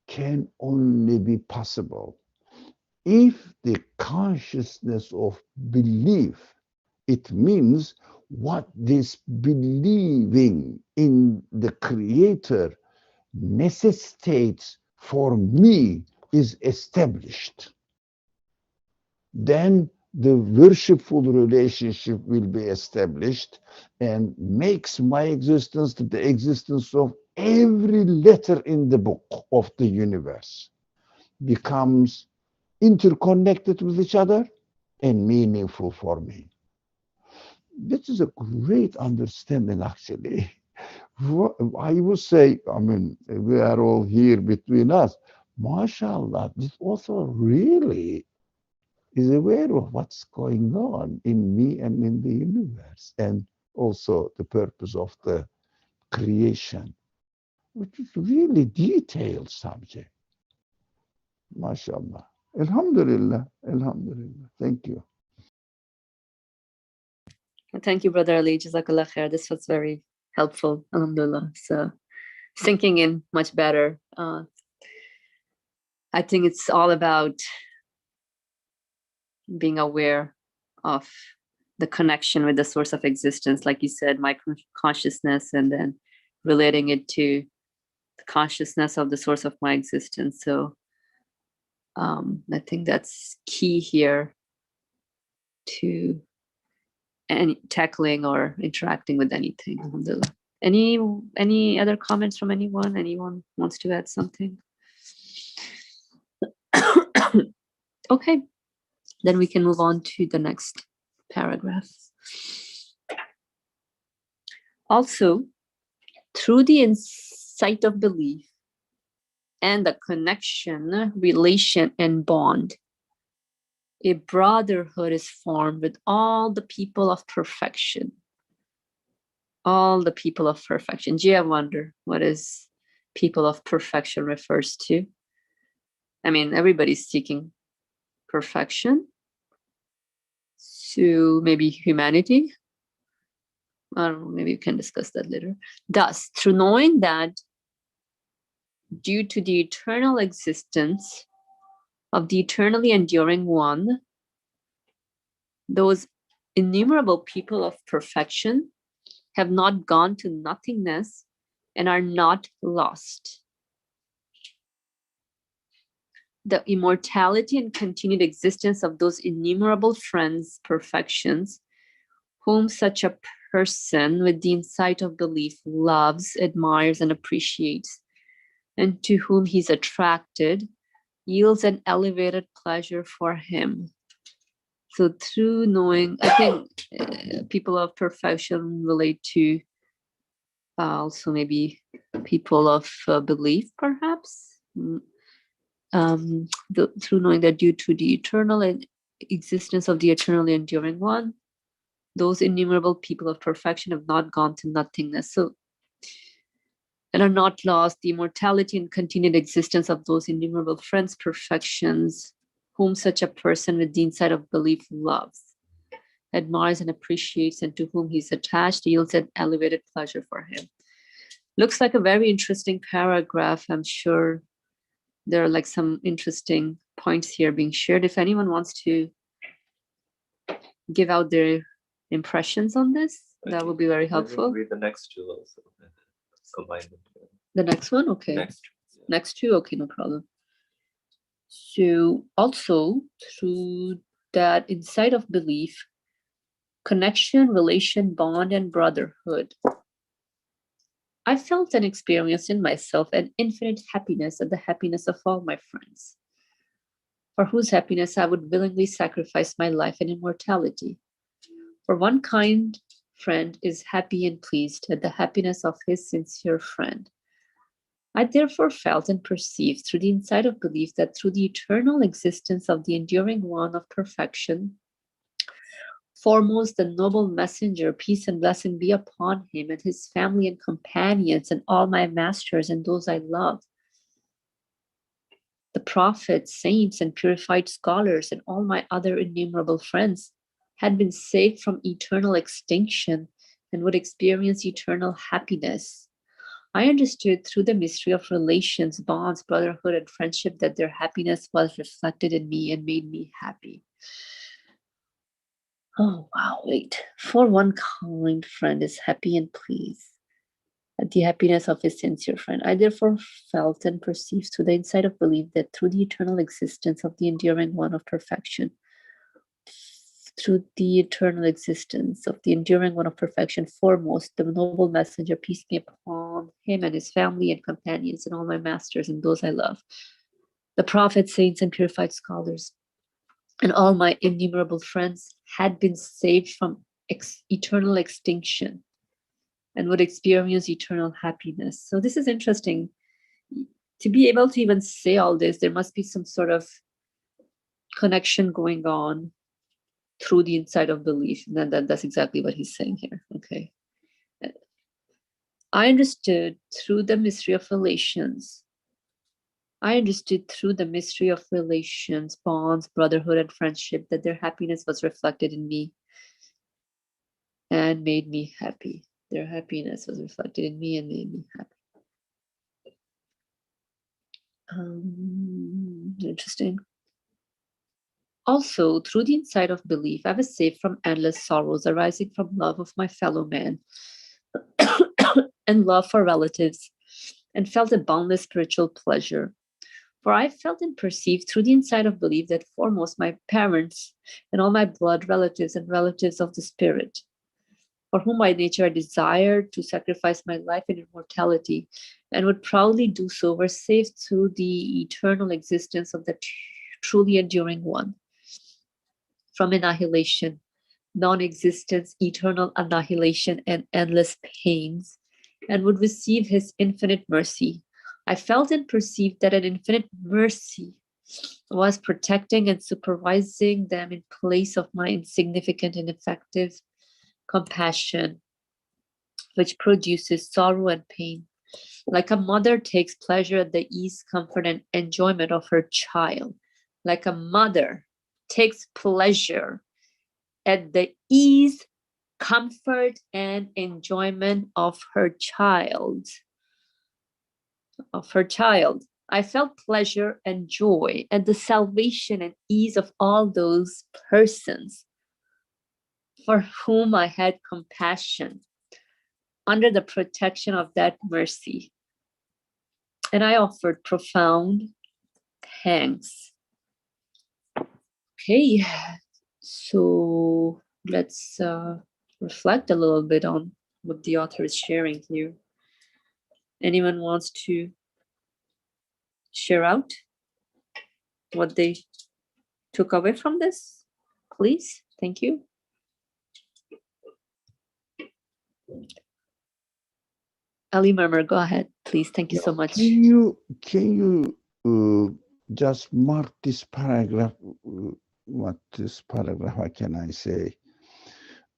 can only be possible if the consciousness of belief, it means what this believing in the creator necessitates for me is established. Then the worshipful relationship will be established and makes my existence the existence of every letter in the book of the universe becomes interconnected with each other and meaningful for me. This is a great understanding, actually. I would say, I mean, we are all here between us. MashaAllah, this author really is aware of what's going on in me and in the universe, and also the purpose of the creation, which is really detailed subject. MashaAllah. Alhamdulillah. Alhamdulillah. Thank you.
Thank you, Brother Ali. Jazakallah khair. This was very helpful. Alhamdulillah. So sinking in much better. I think it's all about being aware of the connection with the source of existence, like you said, my consciousness, and then relating it to the consciousness of the source of my existence. So I think that's key here to any tackling or interacting with anything. Alhamdulillah. Any other comments from anyone? Anyone wants to add something? Okay, then we can move on to the next paragraph. Also, through the insight of belief and the connection, relation, and bond, a brotherhood is formed with all the people of perfection. All the people of perfection. Do you ever wonder what is people of perfection refers to? I mean, everybody's seeking perfection. So maybe humanity. I don't know, maybe we can discuss that later. Thus, through knowing that due to the eternal existence of the eternally enduring one, those innumerable people of perfection have not gone to nothingness and are not lost. The immortality and continued existence of those innumerable friends, perfections, whom such a person with the insight of belief loves, admires, and appreciates, and to whom he's attracted, yields an elevated pleasure for him. So through knowing, I think people of perfection relate to also maybe people of belief, perhaps. Through knowing that due to the eternal existence of the eternally enduring one, those innumerable people of perfection have not gone to nothingness. So, and are not lost the immortality and continued existence of those innumerable friends, perfections, whom such a person with the insight of belief loves, admires and appreciates, and to whom he's attached, yields an elevated pleasure for him. Looks like a very interesting paragraph. I'm sure there are like some interesting points here being shared. If anyone wants to give out their impressions on this, that would be very helpful.
Read the next two also. Combine them together.
The next one? Okay. Next two? Okay, no problem. So also through that insight of belief, connection, relation, bond, and brotherhood, I felt and experienced in myself an infinite happiness and the happiness of all my friends, for whose happiness I would willingly sacrifice my life and immortality. For one kind friend is happy and pleased at the happiness of his sincere friend. I therefore felt and perceived through the insight of belief that through the eternal existence of the enduring one of perfection, foremost the noble messenger, peace and blessing be upon him and his family and companions and all my masters and those I love, the prophets, saints, and purified scholars and all my other innumerable friends had been saved from eternal extinction and would experience eternal happiness. I understood through the mystery of relations, bonds, brotherhood, and friendship that their happiness was reflected in me and made me happy. Oh, wow, wait. For one kind friend is happy and pleased at the happiness of his sincere friend. I therefore felt and perceived through the insight of belief that through the eternal existence of the enduring one of perfection, foremost, the noble messenger, peace be upon him and his family and companions and all my masters and those I love, the prophets, saints, and purified scholars, and all my innumerable friends had been saved from eternal extinction and would experience eternal happiness. So this is interesting. To be able to even say all this, there must be some sort of connection going on through the insight of belief. And that's exactly what he's saying here. Okay. I understood through the mystery of relations, bonds, brotherhood, and friendship, that their happiness was reflected in me and made me happy. Their happiness was reflected in me and made me happy. Interesting. Also, through the insight of belief, I was saved from endless sorrows arising from love of my fellow man and love for relatives, and felt a boundless spiritual pleasure. For I felt and perceived through the insight of belief that foremost my parents and all my blood relatives and relatives of the spirit, for whom by nature I desired to sacrifice my life and immortality, and would proudly do so, were saved through the eternal existence of the truly enduring one, from annihilation, non-existence, eternal annihilation, and endless pains, and would receive his infinite mercy. I felt and perceived that an infinite mercy was protecting and supervising them in place of my insignificant and ineffective compassion, which produces sorrow and pain. Like a mother takes pleasure at the ease, comfort, and enjoyment of her child. Like a mother takes pleasure at the ease, comfort, and enjoyment of her child. I felt pleasure and joy at the salvation and ease of all those persons for whom I had compassion under the protection of that mercy. And I offered profound thanks. Okay, so let's reflect a little bit on what the author is sharing here. Anyone wants to share out what they took away from this? Please, thank you. Ali Murmur, go ahead, please. Thank you so much.
Can you just mark this paragraph? What this paragraph? How can I say?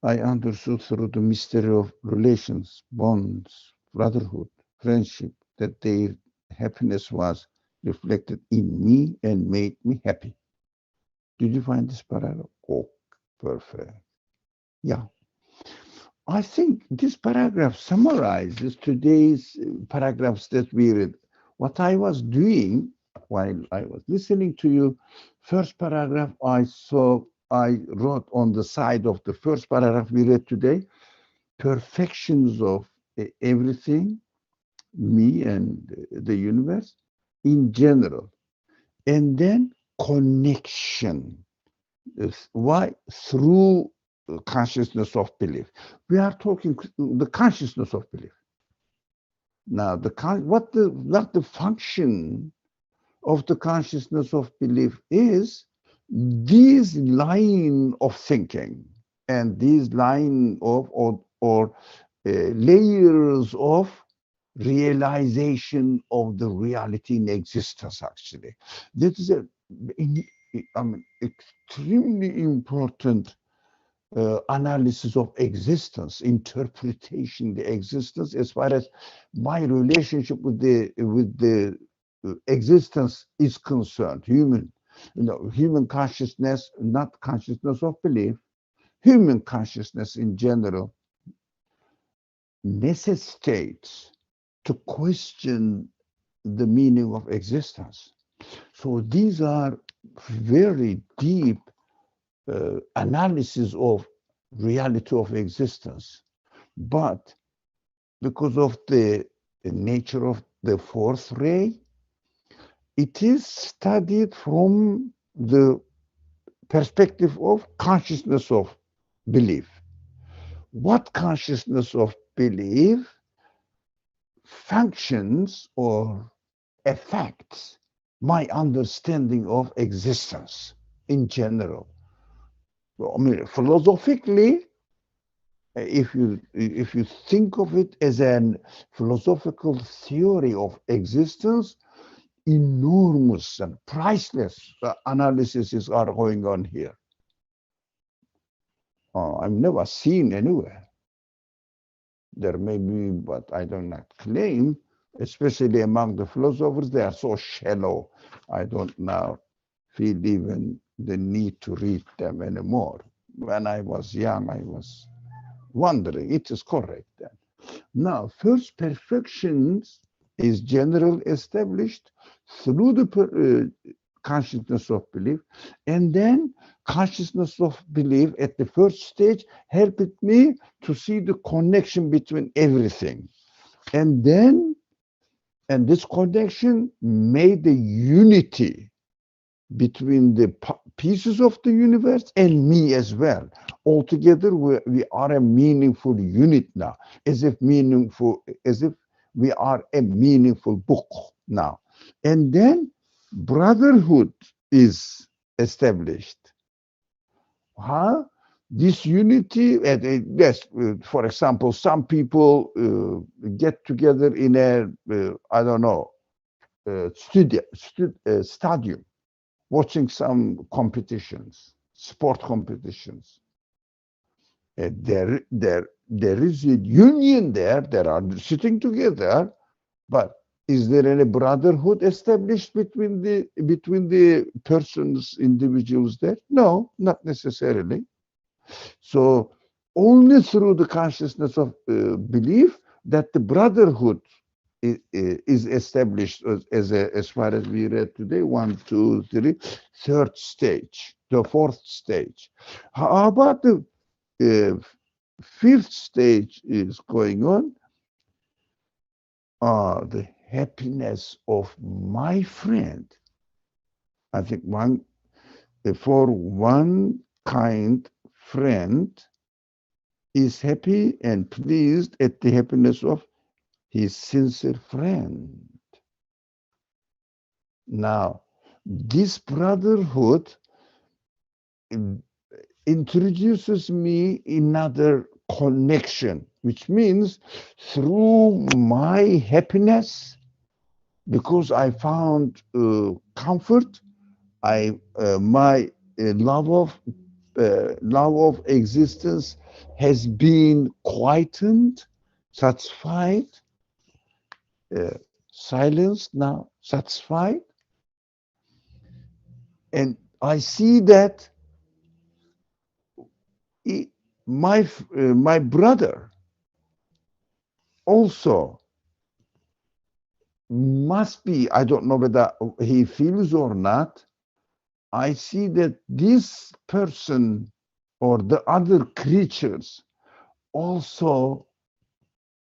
I understood through the mystery of relations, bonds, brotherhood, friendship, that their happiness was reflected in me and made me happy. Did you find this paragraph? Oh, perfect. Yeah. I think this paragraph summarizes today's paragraphs that we read. What I was doing while I was listening to you, first paragraph I wrote on the side of the first paragraph we read today, perfections of everything, me and the universe in general, and then connection. Why? Through consciousness of belief. We are talking the consciousness of belief. Now, what the function of the consciousness of belief is, this line of thinking and these line of layers of realization of the reality in existence. Actually, this is I mean, extremely important analysis of existence, interpretation the existence as far as my relationship with the existence is concerned. Human consciousness, not consciousness of belief. Human consciousness in general necessitates to question the meaning of existence. So these are very deep analysis of reality of existence. But because of the nature of the fourth ray, it is studied from the perspective of consciousness of belief. What consciousness of belief functions or affects my understanding of existence in general? I mean, philosophically, if you think of it as an philosophical theory of existence, enormous and priceless analyses are going on here. I've never seen anywhere. There may be, but I do not claim, especially among the philosophers, they are so shallow. I don't now feel even the need to read them anymore. When I was young, I was wondering. It is correct then. Now, first perfections is general established through the consciousness of belief, and then consciousness of belief at the first stage helped me to see the connection between everything, and this connection made the unity between the pieces of the universe and me as well. Altogether, we are a meaningful unit now, as if we are a meaningful book now. And then brotherhood is established. Huh? This unity, yes, for example, some people get together in a, I don't know, stadium, watching some competitions, sport competitions. There is a union there. They are sitting together, but is there any brotherhood established between the persons, individuals there? No, not necessarily. So only through the consciousness of belief that the brotherhood is established as far as we read today, 1, 2, 3, third stage, the fourth stage. How about the fifth stage is going on? The happiness of my friend. I think for one kind friend is happy and pleased at the happiness of his sincere friend. Now, this brotherhood introduces me another connection, which means through my happiness, because I found comfort, my love of love of existence has been quietened, satisfied, uh, silenced now, satisfied. And I see that he, my brother also must be, I don't know whether he feels or not. I see that this person or the other creatures also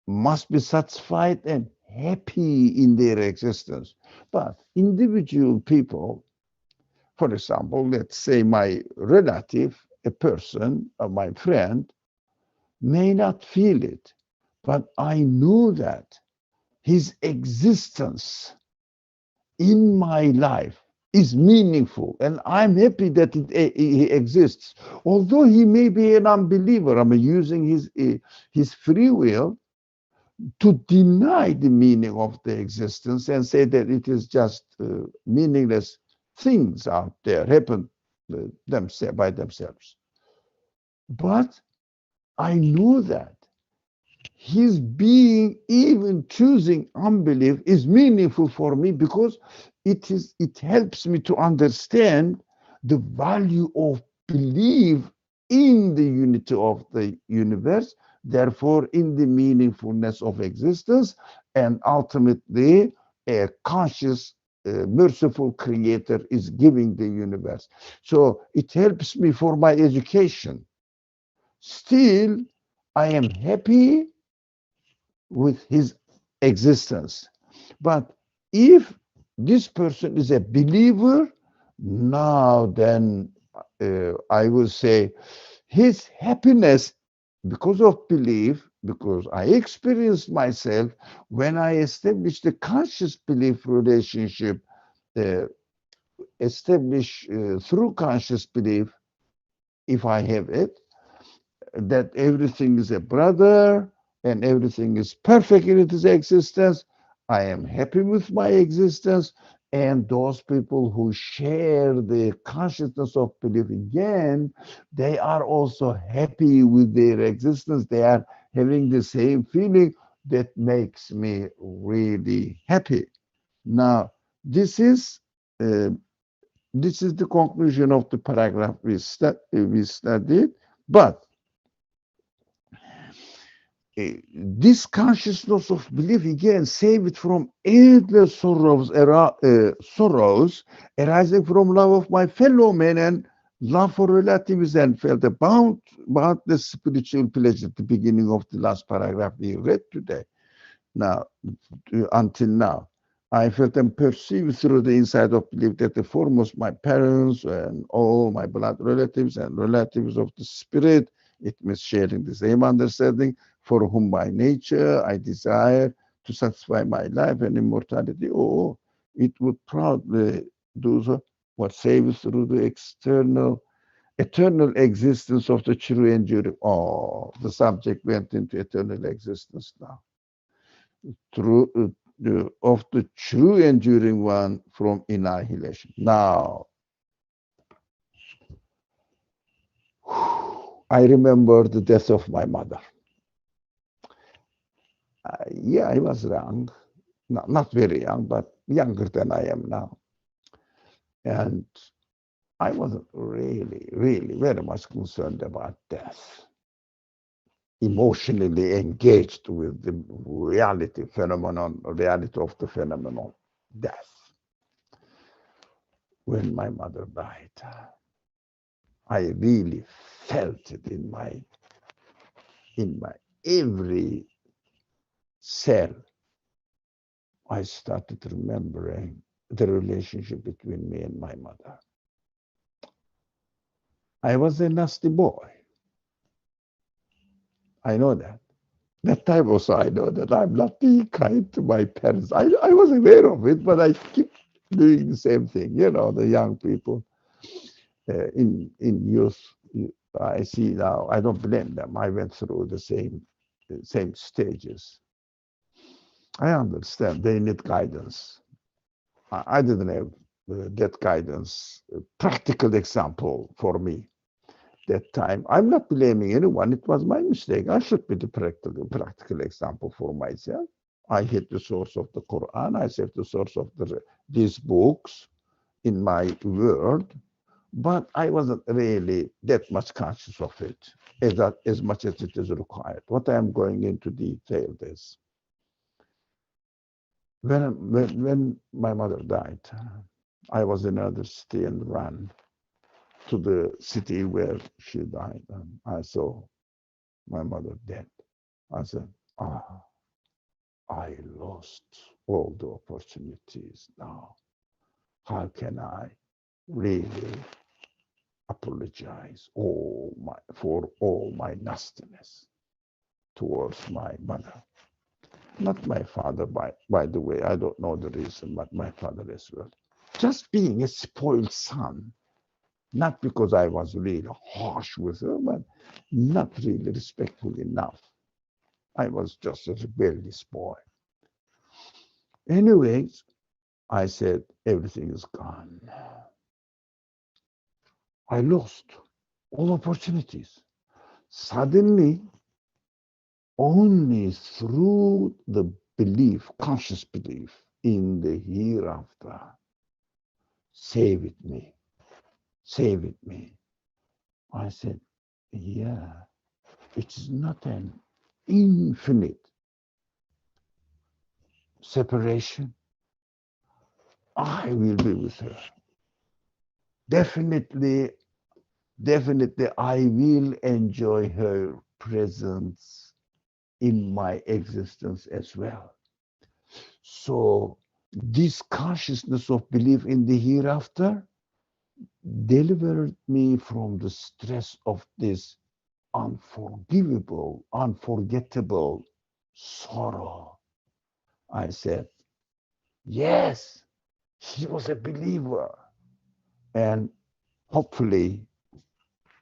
must be satisfied and happy in their existence. But individual people, for example, let's say my relative, a person, my friend, may not feel it, but I know that his existence in my life is meaningful, and I'm happy that he exists. Although he may be an unbeliever, I'm using his free will to deny the meaning of the existence and say that it is just meaningless things out there happen by themselves. But I know that his being, even choosing unbelief, is meaningful for me because it helps me to understand the value of belief in the unity of the universe, therefore in the meaningfulness of existence, and ultimately a conscious merciful creator is giving the universe. So it helps me for my education. Still, I am happy with his existence. But if this person is a believer, now then I will say his happiness because of belief, because I experienced myself when I established the conscious belief relationship, uh, established through conscious belief, if I have it, that everything is a brother and everything is perfect in its existence. I am happy with my existence. And those people who share the consciousness of belief again, they are also happy with their existence. They are having the same feeling that makes me really happy. Now, this is uh, this is the conclusion of the paragraph we studied. But this consciousness of belief again save it from endless sorrows arising from love of my fellow men and love for relatives, and felt about the spiritual pleasure at the beginning of the last paragraph we read today. Now, until now, I felt and perceived through the insight of belief that the foremost my parents and all my blood relatives and relatives of the spirit, it means sharing the same understanding, for whom by nature I desire to satisfy my life and immortality. Oh, it would proudly do so, what saves through the eternal existence of the true enduring. Oh, the subject went into eternal existence now. Through of the true enduring one from annihilation. Now, I remember the death of my mother. Yeah, I was young, not very young, but younger than I am now. And I wasn't really, really very much concerned about death, emotionally engaged with the reality of the phenomenon, death. When my mother died, I really felt it in my every cell. I started remembering the relationship between me and my mother. I was a nasty boy. I know that. That time also I know that I'm not being kind to my parents. I was aware of it, but I keep doing the same thing. You know, the young people in youth, I see now, I don't blame them. I went through the same stages. I understand they need guidance. I didn't have that guidance. A practical example for me. that time. I'm not blaming anyone. It was my mistake. I should be the practical example for myself. I hit the source of the Quran. I said the source of these books in my world, but I wasn't really that much conscious of it as much as it is required. What I am going into detail is when my mother died, I was in another city and ran to the city where she died, and I saw my mother dead. I said, ah, I lost all the opportunities now. How can I really apologize for all my nastiness towards my mother? Not my father, by the way. I don't know the reason, but my father as well. Just being a spoiled son, not because I was really harsh with her, but not really respectful enough. I was just a rebellious boy. Anyways, I said, everything is gone. I lost all opportunities. Suddenly, only through the belief, conscious belief in the hereafter, saved me, saved me. I said, yeah, it's not an infinite separation. I will be with her. Definitely, definitely, I will enjoy her presence in my existence as well. So, this consciousness of belief in the hereafter delivered me from the stress of this unforgivable, unforgettable sorrow. I said, yes, she was a believer. And hopefully,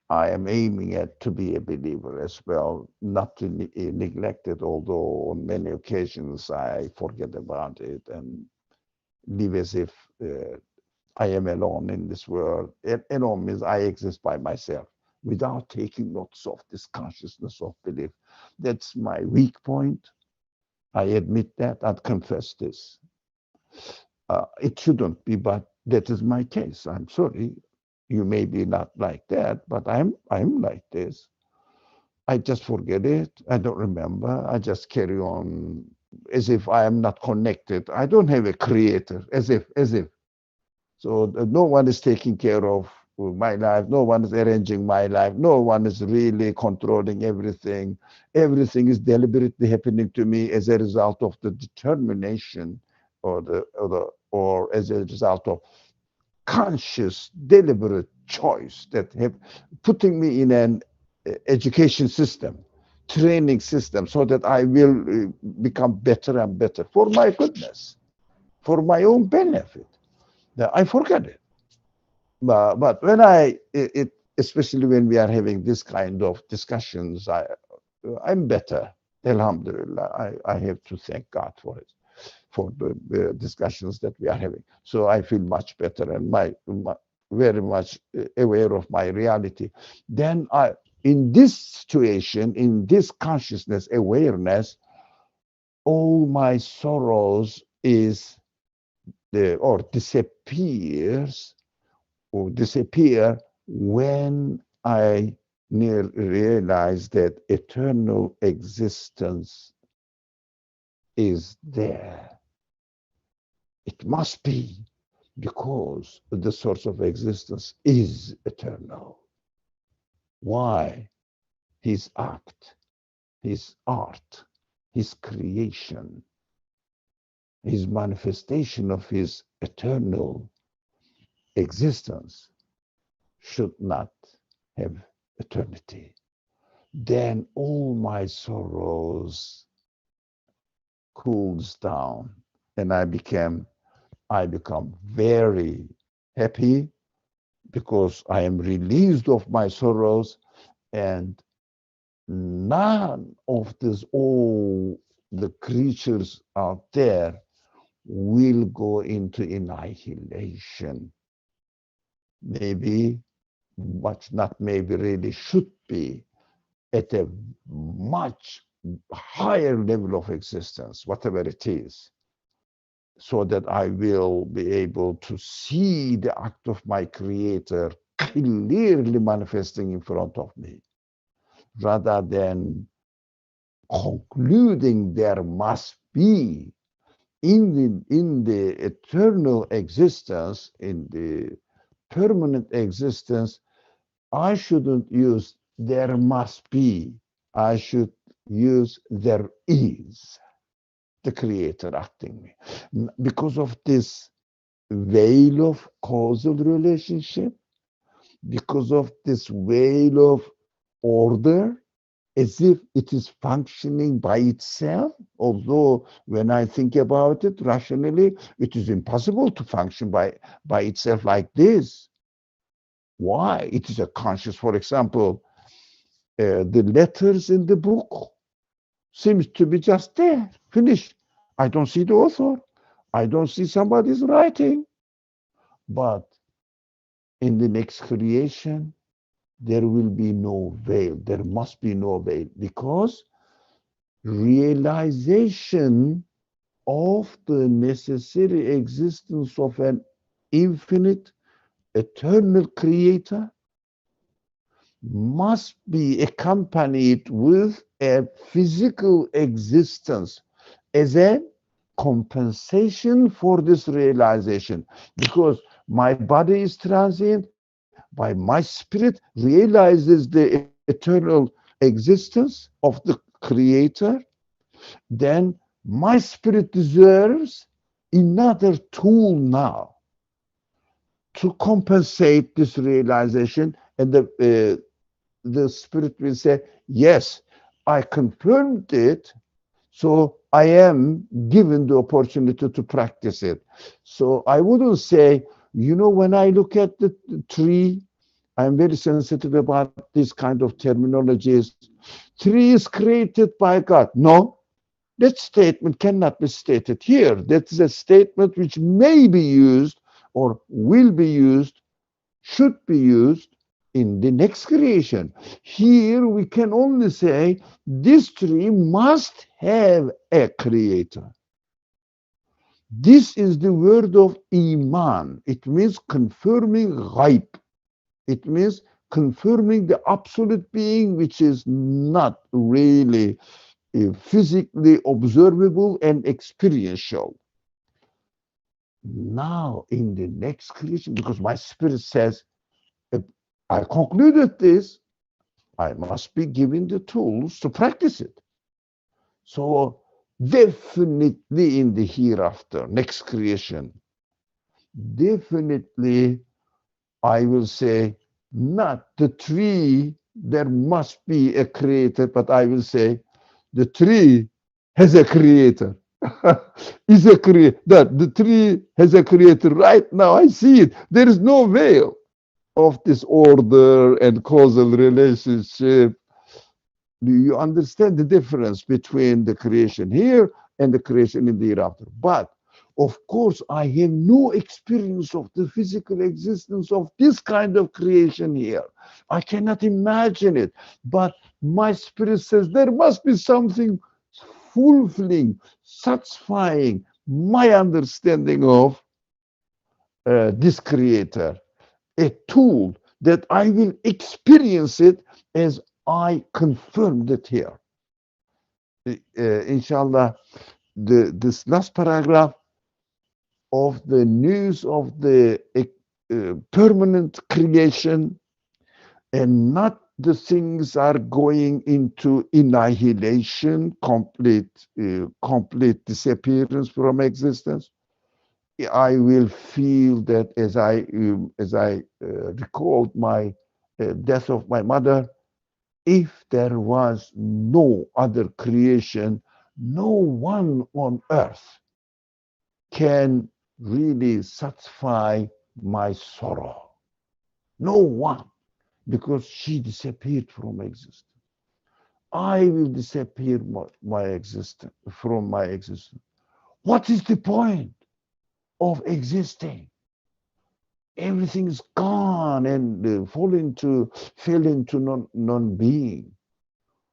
I am aiming at to be a believer as well, not to neglect it, although on many occasions I forget about it and live as if I am alone in this world. Alone means I exist by myself without taking notes of this consciousness of belief. That's my weak point. I admit that. I'd confess this. It shouldn't be, but that is my case. I'm sorry. You may be not like that, but I'm like this. I just forget it. I don't remember. I just carry on as if I am not connected. I don't have a creator, as if. So no one is taking care of my life. No one is arranging my life. No one is really controlling everything. Everything is deliberately happening to me as a result of the determination or as a result of conscious, deliberate choice that have putting me in an education system, training system, so that I will become better and better for my goodness, for my own benefit. I forget it. But when especially when we are having this kind of discussions, I'm better. Alhamdulillah, I have to thank God for it, for the discussions that we are having. So I feel much better and very much aware of my reality. Then in this situation, in this consciousness, awareness, all my sorrows or disappears or disappear when I realize that eternal existence is there. It must be because the source of existence is eternal. Why? His act, his art, his creation, his manifestation of his eternal existence should not have eternity. Then all my sorrows cools down and I become very happy because I am released of my sorrows and none of all the creatures out there will go into annihilation. Maybe but not maybe really should be at a much higher level of existence, whatever it is, so that I will be able to see the act of my creator clearly manifesting in front of me, rather than concluding there must be in the eternal existence, in the permanent existence. I shouldn't use there must be. I should use there is the creator acting me. Because of this veil of causal relationship, because of this veil of order, as if it is functioning by itself, although when I think about it rationally, it is impossible to function by itself like this. Why? It is a conscious, for example, the letters in the book seems to be just there, finished. I don't see the author. I don't see somebody's writing. But in the next creation, there will be no veil. There must be no veil, because realization of the necessary existence of an infinite, eternal creator must be accompanied with a physical existence as a compensation for this realization, because my body is transient, by my spirit realizes the eternal existence of the creator, then my spirit deserves another tool now to compensate this realization. And the spirit will say, yes, I confirmed it, so I am given the opportunity to practice it. So I wouldn't say, when I look at the tree, I'm very sensitive about this kind of terminologies. Tree is created by God. No, that statement cannot be stated here. That is a statement which may be used or will be used, should be used in the next creation. Here we can only say this tree must have a creator. This is the word of Iman. It means confirming ghaib. It means confirming the absolute being, which is not really physically observable and experiential. Now, in the next creation, because my spirit says, if I concluded this, I must be given the tools to practice it. So, definitely in the hereafter, next creation, definitely I will say, not the tree, there must be a creator, but I will say, the tree has a creator. Is a creator. That the tree has a creator right now. I see it. There is no veil of this order and causal relationship. Do you understand the difference between the creation here and the creation in the hereafter? But of course, I have no experience of the physical existence of this kind of creation here. I cannot imagine it. But my spirit says there must be something fulfilling, satisfying my understanding of this creator, a tool that I will experience it as I confirmed it here. Inshallah, this last paragraph of the news of the permanent creation, and not the things are going into annihilation, complete disappearance from existence. I will feel that as I recalled my death of my mother. If there was no other creation, no one on earth can really satisfy my sorrow. No one, because she disappeared from existence. I will disappear my existence from my existence. What is the point of existing? everything is gone and fell into non-being.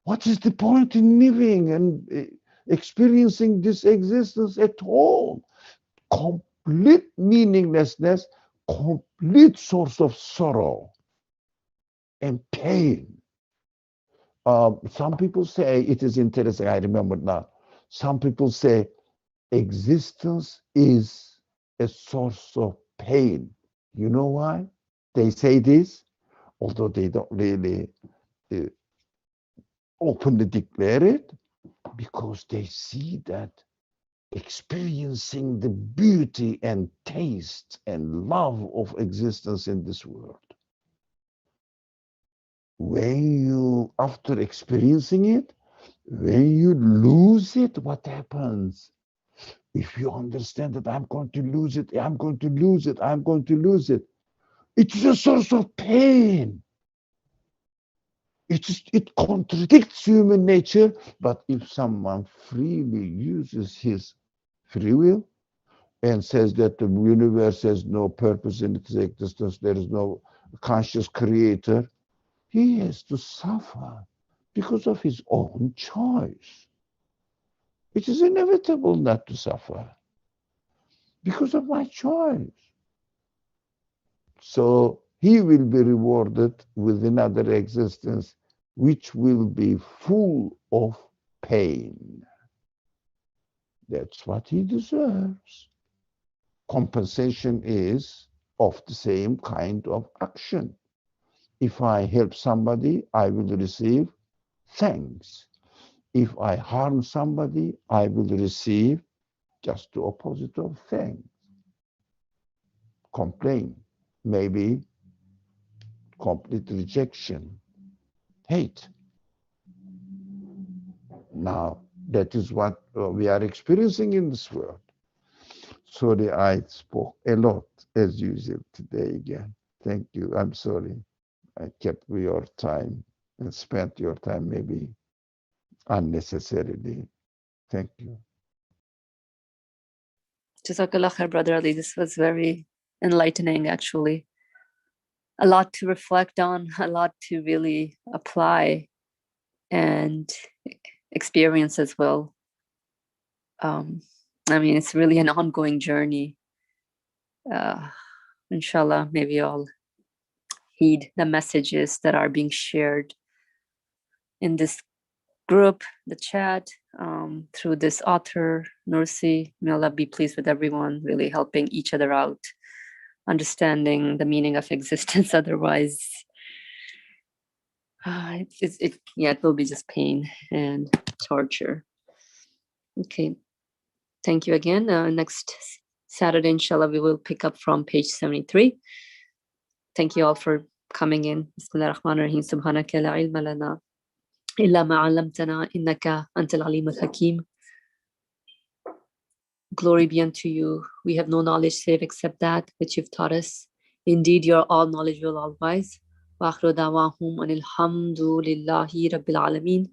What is the point in living and experiencing this existence at all? Complete meaninglessness, complete source of sorrow and pain. Some people say, it is interesting, I remember now, some people say existence is a source of pain. You know why they say this? Although they don't really uh, openly declare it, because they see that experiencing the beauty and taste and love of existence in this world, when you, after experiencing it, when you lose it, what happens? If you understand that I'm going to lose it, I'm going to lose it, I'm going to lose it, it's a source of pain. It contradicts human nature, but if someone freely uses his free will and says that the universe has no purpose in its existence, there is no conscious creator, he has to suffer because of his own choice. It is inevitable not to suffer because of my choice. So he will be rewarded with another existence which will be full of pain. That's what he deserves. Compensation is of the same kind of action. If I help somebody, I will receive thanks. If I harm somebody, I will receive just the opposite of thanks. Complain, maybe complete rejection, hate. Now, that is what we are experiencing in this world. Sorry, I spoke a lot as usual today again. Thank you. I'm sorry. I kept your time and spent your time maybe unnecessarily. Thank you.
Jazakallah khair, Brother Ali. This was very enlightening, actually. A lot to reflect on, a lot to really apply and experience as well. I mean, it's really an ongoing journey. Inshallah, maybe I'll heed the messages that are being shared in this group, the chat, through this author, Nursi. May Allah be pleased with everyone, really helping each other out, understanding the meaning of existence. Otherwise, it will be just pain and torture. Okay, thank you again. Next Saturday, inshallah, we will pick up from page 73. Thank you all for coming in. Bismillah ar-Rahman ar-Rahim. Subhanaka la ilma lana illa ma 'allamtana innaka antal alimul hakim. Glory be unto you. We have no knowledge save except that which you've taught us. Indeed, you are all knowledgeable, all wise. Wa akhiru da'wahum anil hamdulillahi rabbil alameen.